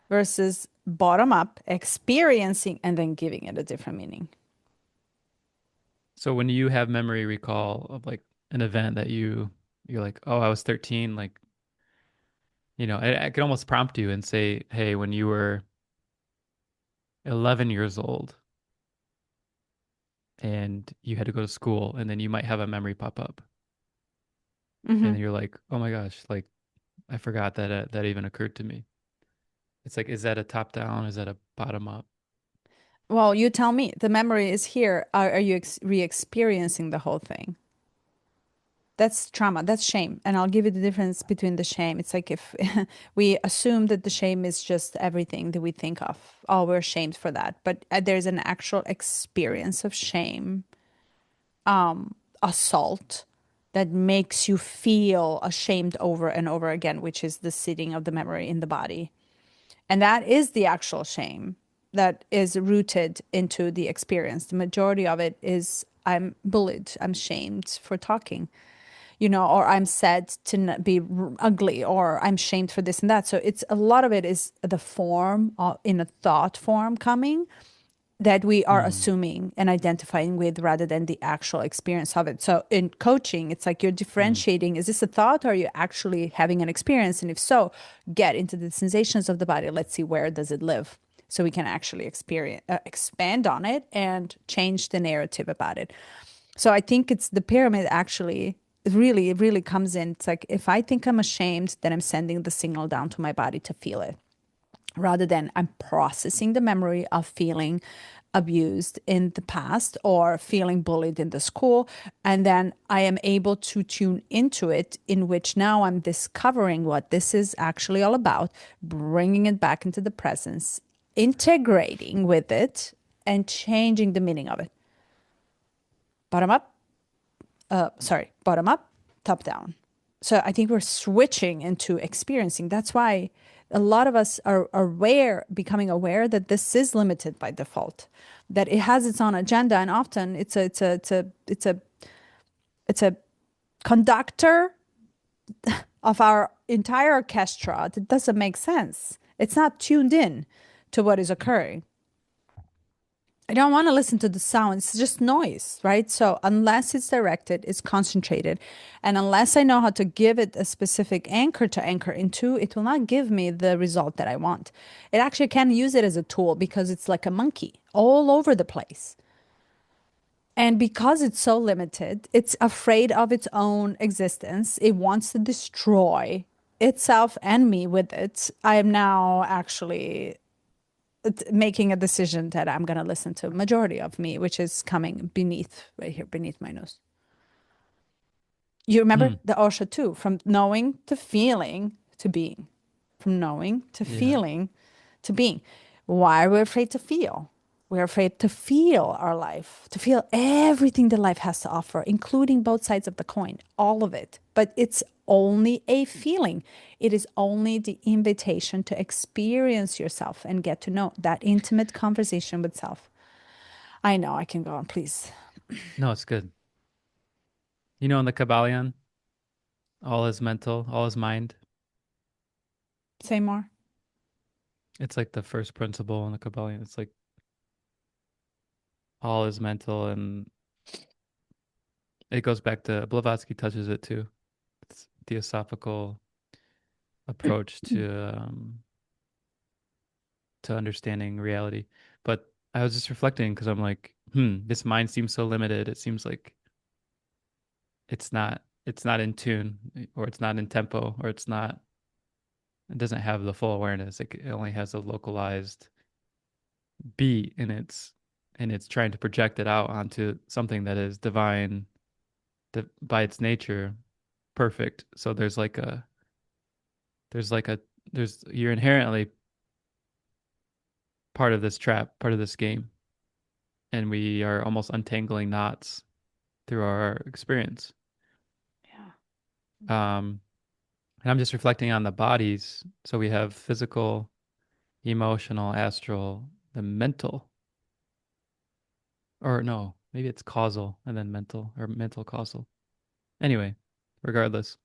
versus bottom up, experiencing, and then giving it a different meaning. So when you have memory recall of like an event that you're like, oh, I was 13, like, I could almost prompt you and say, hey, when you were 11 years old and you had to go to school, and then you might have a memory pop up, and Hmm. you're like, oh my gosh, like I forgot that that even occurred to me. It's like, is that a top down? Is that a bottom up? Well, you tell me. The memory is here. Are you re-experiencing the whole thing? That's trauma. That's shame. And I'll give you the difference between the shame. It's like if we assume that the shame is just everything that we think of. Oh, we're shamed for that. But there's an actual experience of shame, assault that makes you feel ashamed over and over again, which is the sitting of the memory in the body. And that is the actual shame that is rooted into the experience. The majority of it is I'm bullied, I'm shamed for talking, or I'm said to be ugly, or I'm shamed for this and that. So it's a lot of it is the form in a thought form coming. that we are Hmm. assuming and identifying with rather than the actual experience of it. So in coaching, it's like you're Hmm. differentiating, is this a thought or are you actually having an experience? And if so, get into the sensations of the body. Let's see, where does it live? So we can actually experience, expand on it and change the narrative about it. So I think it's the pyramid actually really, it really comes in. It's like if I think I'm ashamed, then I'm sending the signal down to my body to feel it rather than I'm processing the memory of feeling abused in the past or feeling bullied in the school. And then I am able to tune into it, in which now I'm discovering what this is actually all about, bringing it back into the presence, integrating with it, and changing the meaning of it. Bottom up, bottom up, top down. So I think we're switching into experiencing. That's why a lot of us are aware, becoming aware that this is limited by default, that it has its own agenda, and often it's a conductor of our entire orchestra that doesn't make sense. It's not tuned in to what is occurring. I don't want to listen to the sound. It's just noise, right? So unless it's directed, it's concentrated. And unless I know how to give it a specific anchor to anchor into, it will not give me the result that I want. It actually can use it as a tool because it's like a monkey all over the place. And because it's so limited, it's afraid of its own existence. It wants to destroy itself and me with it. I am now actually making a decision that I'm going to listen to majority of me, which is coming beneath right here, beneath my nose. You remember Hmm. the Osha too, from knowing to feeling to being, from knowing to Yeah. feeling to being. Why are we afraid to feel? We're afraid to feel our life, to feel everything that life has to offer, including both sides of the coin, all of it. But it's only a feeling. It is only the invitation to experience yourself and get to know that intimate conversation with self. I know I can go on, please. No, it's good. You know, in the Kabbalion, all is mental, all is mind. Say more. It's like the first principle in the Kabbalion. It's like all is mental, and it goes back to Blavatsky touches it too. It's theosophical approach to understanding reality. But I was just reflecting because I'm like, this mind seems so limited. It seems like it's not in tune, or it's not in tempo, or it doesn't have the full awareness. It only has a localized beat, and it's trying to project it out onto something that is divine, by its nature perfect. So there's like a there's you're inherently part of this trap, part of this game, and we are almost untangling knots through our experience. Yeah. And I'm just reflecting on the bodies. So we have physical, emotional, astral, the mental, or no, maybe it's causal and then mental, or mental causal. Anyway, regardless.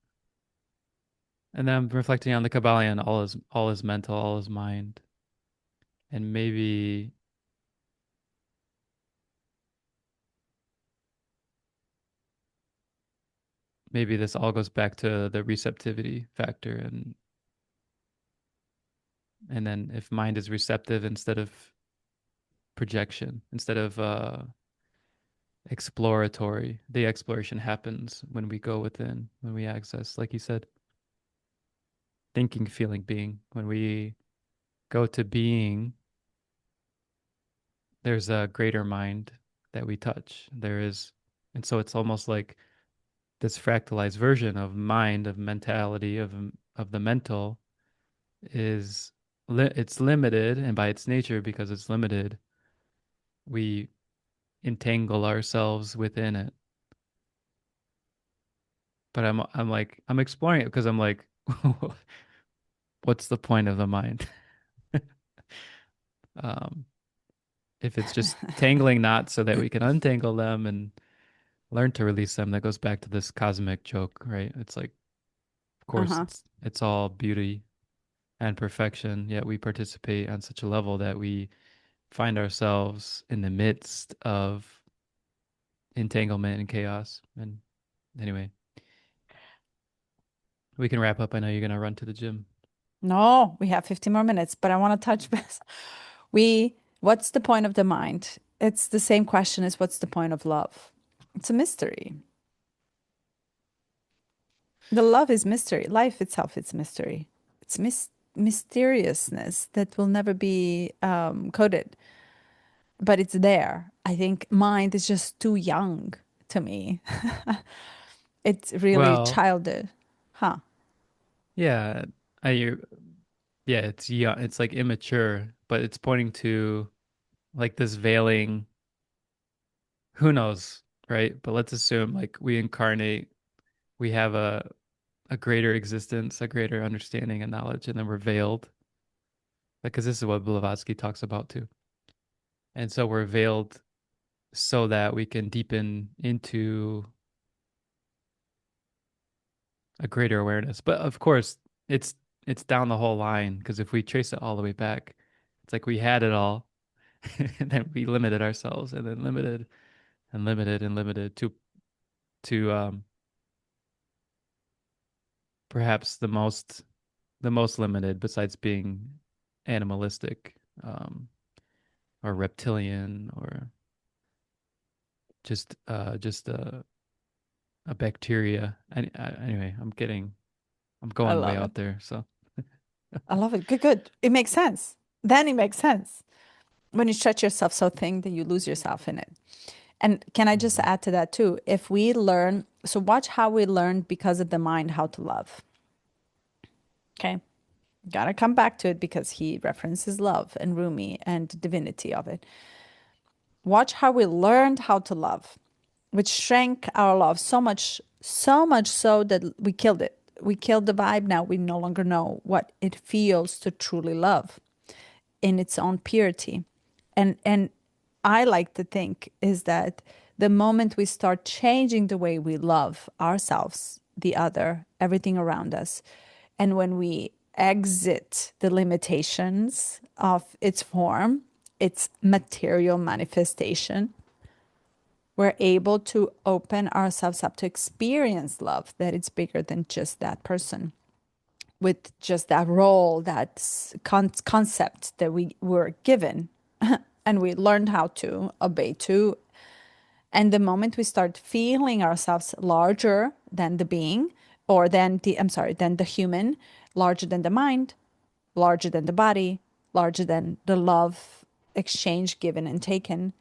And then I'm reflecting on the Kabbalion, all is mental, all is mind. And maybe this all goes back to the receptivity factor, and then if mind is receptive instead of projection, instead of exploratory, the exploration happens when we go within, when we access, like you said, thinking, feeling, being. When we go to being, there's a greater mind that we touch. There is, and so it's almost like this fractalized version of mind, of mentality, of the mental is it's limited, and by its nature, because it's limited, we entangle ourselves within it. But I'm like I'm exploring it because I'm like, what's the point of the mind? um, if it's just tangling knots so that we can untangle them and learn to release them, that goes back to this cosmic joke, right? It's like, of course, Uh-huh. it's all beauty and perfection, yet we participate on such a level that we find ourselves in the midst of entanglement and chaos. And anyway, we can wrap up. I know you're gonna run to the gym. No, we have 15 more minutes, but I want to touch base. What's the point of the mind? It's the same question as what's the point of love? It's a mystery. The love is mystery. Life itself is mystery. It's mysteriousness that will never be coded, but it's there. I think mind is just too young to me. It's really Well, childish. Huh. yeah, I yeah, it's young, it's like immature, but it's pointing to like this veiling, who knows, right? But let's assume like we incarnate, we have a greater existence, a greater understanding and knowledge, and then we're veiled. Because this is what Blavatsky talks about too. And so we're veiled so that we can deepen into a greater awareness. But of course, it's it's down the whole line because if we trace it all the way back, it's like we had it all, and then we limited ourselves, and then limited and limited and limited to perhaps the most limited besides being animalistic, or reptilian, or just a bacteria. Anyway, I'm I going way love it. out there. So I love it. Good, good. It makes sense. Then it makes sense. When you stretch yourself so thin that you lose yourself in it. And can I just mhm. add to that too? If we learn, so watch how we learn because of the mind how to love. Okay. Gotta come back to it because he references love and Rumi and divinity of it. Watch how we learned how to love, which shrank our love so much so that we killed it. We killed the vibe. Now we no longer know what it feels to truly love in its own purity. And I like to think is that the moment we start changing the way we love ourselves, the other, everything around us, and when we exit the limitations of its form, its material manifestation, we're able to open ourselves up to experience love that it's bigger than just that person with just that role, that concept that we were given and we learned how to obey to. And the moment we start feeling ourselves larger than the being, or than the, I'm sorry, than the human, larger than the mind, larger than the body, larger than the love exchange given and taken,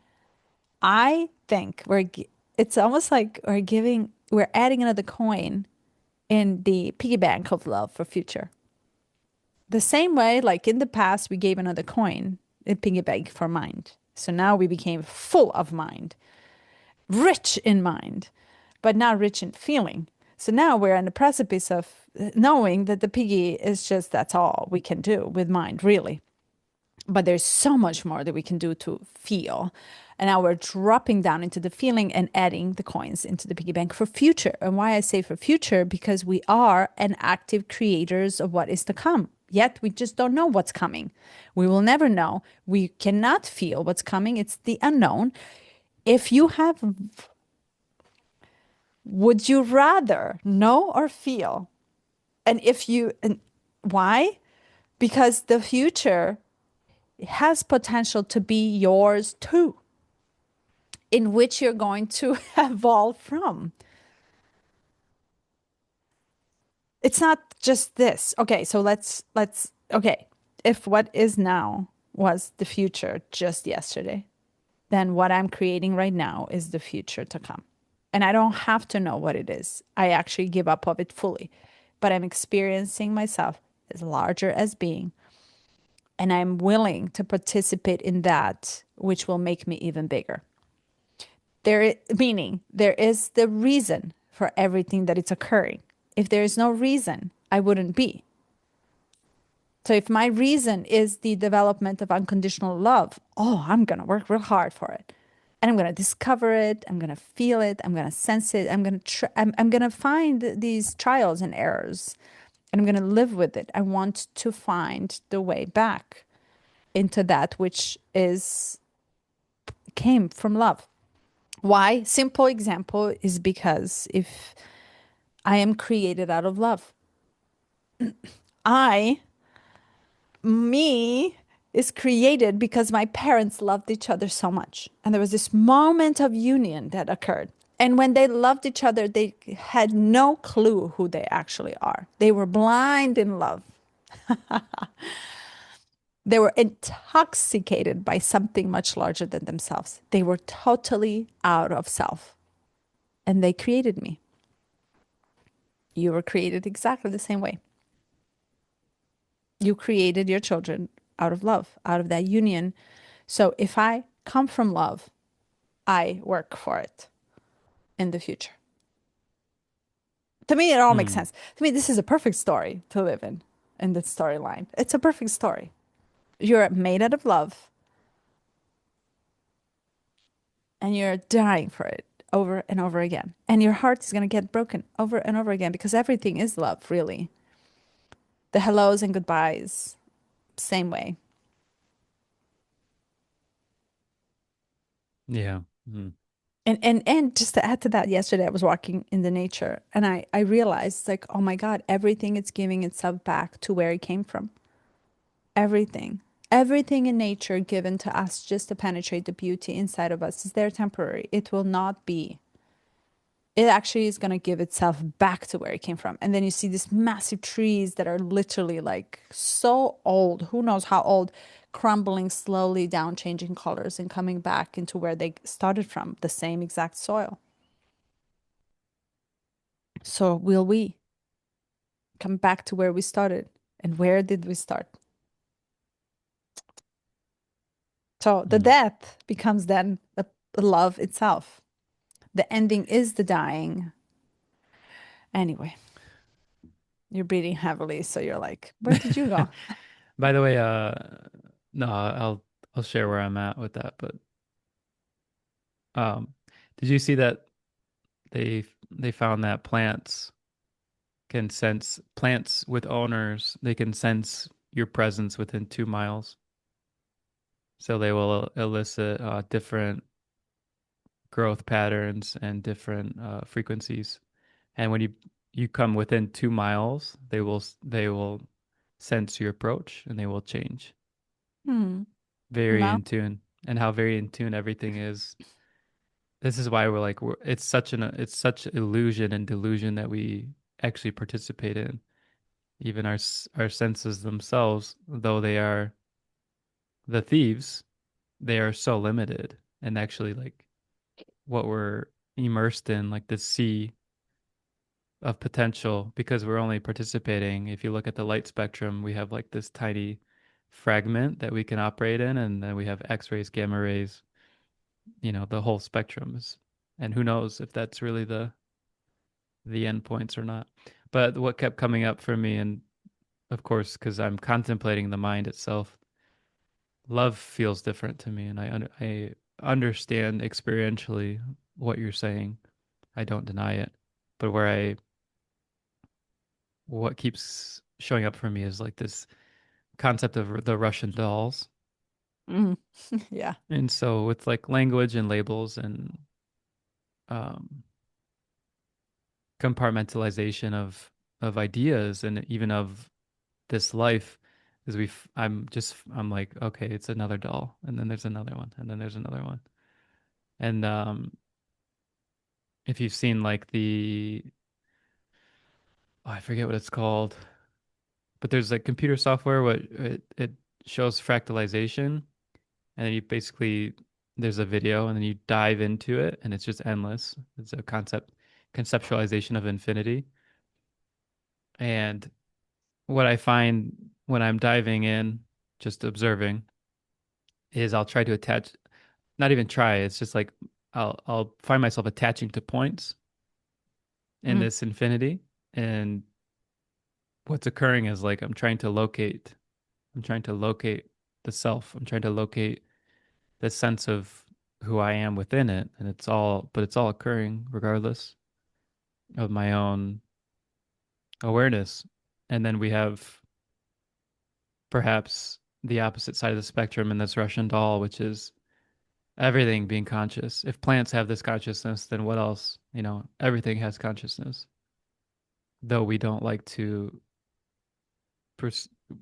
I think it's almost like we're adding another coin in the piggy bank of love for future. The same way, like in the past, we gave another coin, a piggy bank for mind. So now we became full of mind, rich in mind, but not rich in feeling. So now we're on the precipice of knowing that the piggy is just that's all we can do with mind, really. But there's so much more that we can do to feel. And now we're dropping down into the feeling and adding the coins into the piggy bank for future. And why I say for future, because we are an active creators of what is to come. Yet we just don't know what's coming. We will never know. We cannot feel what's coming. It's the unknown. If you have, would you rather know or feel? And if you, and why? Because the future has potential to be yours too, in which you're going to evolve from. It's not just this. Okay, so let's okay. If what is now was the future just yesterday, then what I'm creating right now is the future to come. And I don't have to know what it is. I actually give up of it fully. But I'm experiencing myself as larger as being, and I'm willing to participate in that which will make me even bigger. Meaning there is the reason for everything that is occurring. If there is no reason, I wouldn't be. So if my reason is the development of unconditional love, oh, I'm going to work real hard for it. And I'm going to discover it. I'm going to feel it. I'm going to sense it. I'm going to find these trials and errors and I'm going to live with it. I want to find the way back. into that which is came from love. Why? Simple example is because if I am created out of love, I, me, is created because my parents loved each other so much. And there was this moment of union that occurred. And when they loved each other, they had no clue who they actually are. They were blind in love. They were intoxicated by something much larger than themselves. They were totally out of self. And they created me. You were created exactly the same way. You created your children out of love, out of that union. So if I come from love, I work for it in the future. To me, it all makes Hmm. sense. To me, this is a perfect story to live in the storyline. It's a perfect story. You're made out of love and you're dying for it over and over again. And your heart is going to get broken over and over again because everything is love, really. The hellos and goodbyes, same way. Yeah. Hmm. And just to add to that, yesterday I was walking in the nature and I realized like, oh my God, everything is giving itself back to where it came from. Everything. Everything in nature given to us just to penetrate the beauty inside of us is there temporary. It will not be. It actually is going to give itself back to where it came from. And then you see these massive trees that are literally like so old, who knows how old, crumbling slowly down, changing colors and coming back into where they started from, the same exact soil. So will we come back to where we started? And where did we start? So the Hmm. death becomes then the love itself. The ending is the dying. Anyway, you're breathing heavily, so you're like, where did you go? By the way, no, I'll share where I'm at with that. But um, did you see that they found that plants with owners, they can sense your presence within 2 miles. So they will elicit different growth patterns and different frequencies. And when you come within 2 miles, they will sense your approach and they will change. Hmm. Very Well, in tune, and how very in tune everything is. This is why it's such illusion and delusion that we actually participate in. Even our senses themselves, though they are the thieves, they are so limited. And actually, like what we're immersed in, like the sea of potential, because we're only participating. If you look at the light spectrum, we have like this tiny fragment that we can operate in, and then we have X-rays, gamma rays, the whole spectrum is, and who knows if that's really the endpoints or not. But what kept coming up for me, and of course, because I'm contemplating the mind itself, love feels different to me, and I understand experientially what you're saying. I don't deny it, but what keeps showing up for me is like this concept of the Russian dolls. mm, yeah. And so with like language and labels and um, compartmentalization of ideas and even of this life, is I'm like, okay, it's another doll, and then there's another one, and then there's another one. And if you've seen like I forget what it's called, but there's like computer software what it shows fractalization, and then you basically there's a video and then you dive into it and it's just endless. It's a conceptualization of infinity. And what I find when I'm diving in, just observing, is I'll try to attach, not even try, it's just like I'll find myself attaching to points in Mm, this infinity. And what's occurring is like I'm trying to locate the self. I'm trying to locate the sense of who I am within it. And it's all occurring regardless of my own awareness. And then we have perhaps the opposite side of the spectrum in this Russian doll, which is everything being conscious. If plants have this consciousness, then what else? Everything has consciousness. Though we don't like to,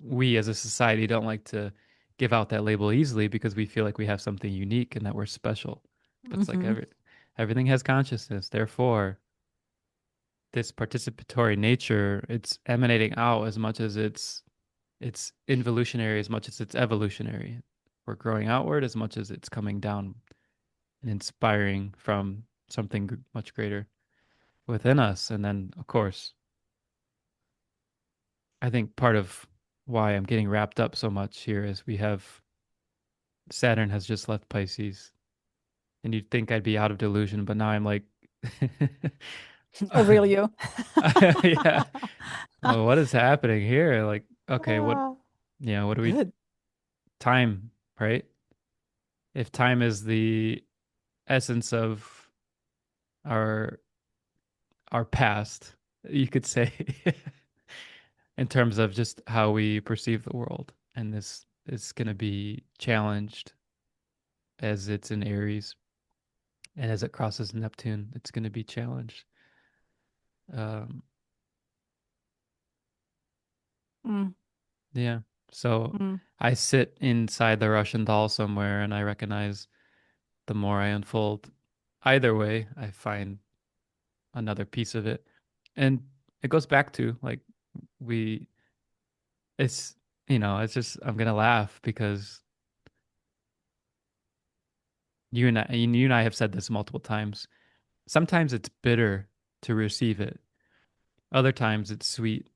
we as a society don't like to give out that label easily because we feel like we have something unique and that we're special. But it's like Hmm. everything has consciousness. Therefore, this participatory nature, it's emanating out as much as it's involutionary as much as it's evolutionary. We're growing outward as much as it's coming down and inspiring from something much greater within us. And then, of course, I think part of why I'm getting wrapped up so much here is we have Saturn has just left Pisces, and you'd think I'd be out of delusion, but now I'm like, Oh, really, you? yeah, well, what is happening here? Like, okay, Ah, what do we, good. time, right? If time is the essence of our our past, you could say, in terms of just how we perceive the world. And this is going to be challenged as it's in Aries and as it crosses Neptune, it's going to be challenged. Um, Mm, yeah. So mm. I sit inside the Russian doll somewhere and I recognize the more I unfold either way, I find another piece of it. And it goes back to like we it's it's just I'm gonna laugh because you and I have said this multiple times. Sometimes it's bitter to receive it. Other times it's sweet.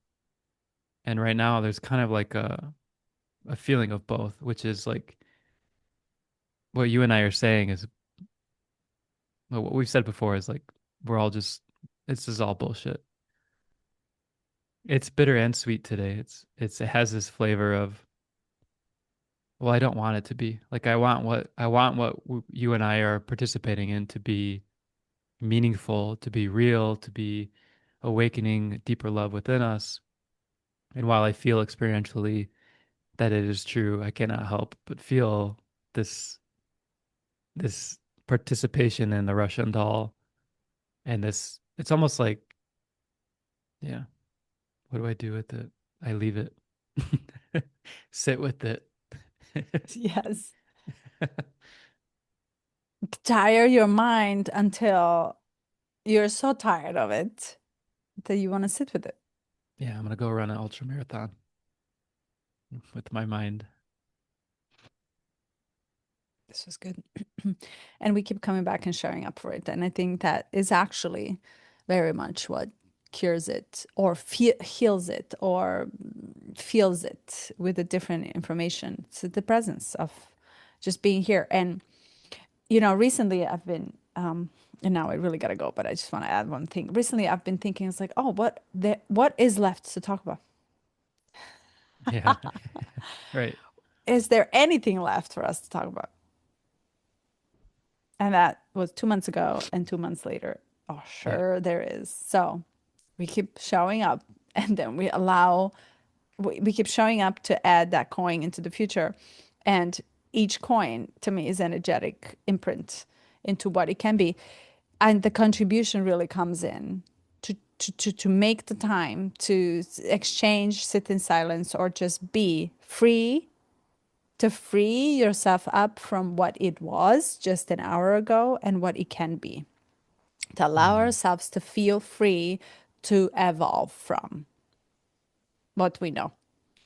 And right now there's kind of like a feeling of both, which is like what you and I are saying is well, what we've said before is like we're all just this is all bullshit. It's bitter and sweet today. It has this flavor of well, I don't want it to be. Like I want what you and I are participating in to be meaningful, to be real, to be awakening deeper love within us. And while I feel experientially that it is true, I cannot help but feel this this participation in the Russian doll and this it's almost like yeah, what do I do with it? I leave it. Sit with it. Yes. Tire your mind until you're so tired of it that you want to sit with it. Yeah, I'm gonna go run an ultra marathon with my mind. This was good. And we keep coming back and showing up for it. And I think that is actually very much what cures it or heals it or feels it with a different information. It's the presence of just being here. And, recently I've been, and now I really gotta go, but I just want to add one thing. Recently I've been thinking, it's like, oh, what is left to talk about? Yeah, right. Is there anything left for us to talk about? And that was 2 months ago, and 2 months later, oh, Yeah. sure, there is. So we keep showing up, and then we keep showing up to add that coin into the future. And each coin to me is energetic imprint into what it can be. And the contribution really comes in to make the time to exchange, sit in silence, or just be free to free yourself up from what it was just an hour ago and what it can be, to allow Mm, ourselves to feel free to evolve from what we know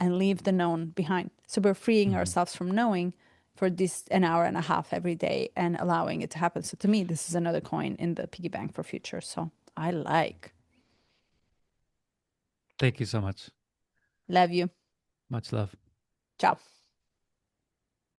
and leave the known behind. So we're freeing mm. ourselves from knowing for this an hour and a half every day and allowing it to happen. So to me, this is another coin in the piggy bank for future. So I like. Thank you so much. Love you. Much love. Ciao.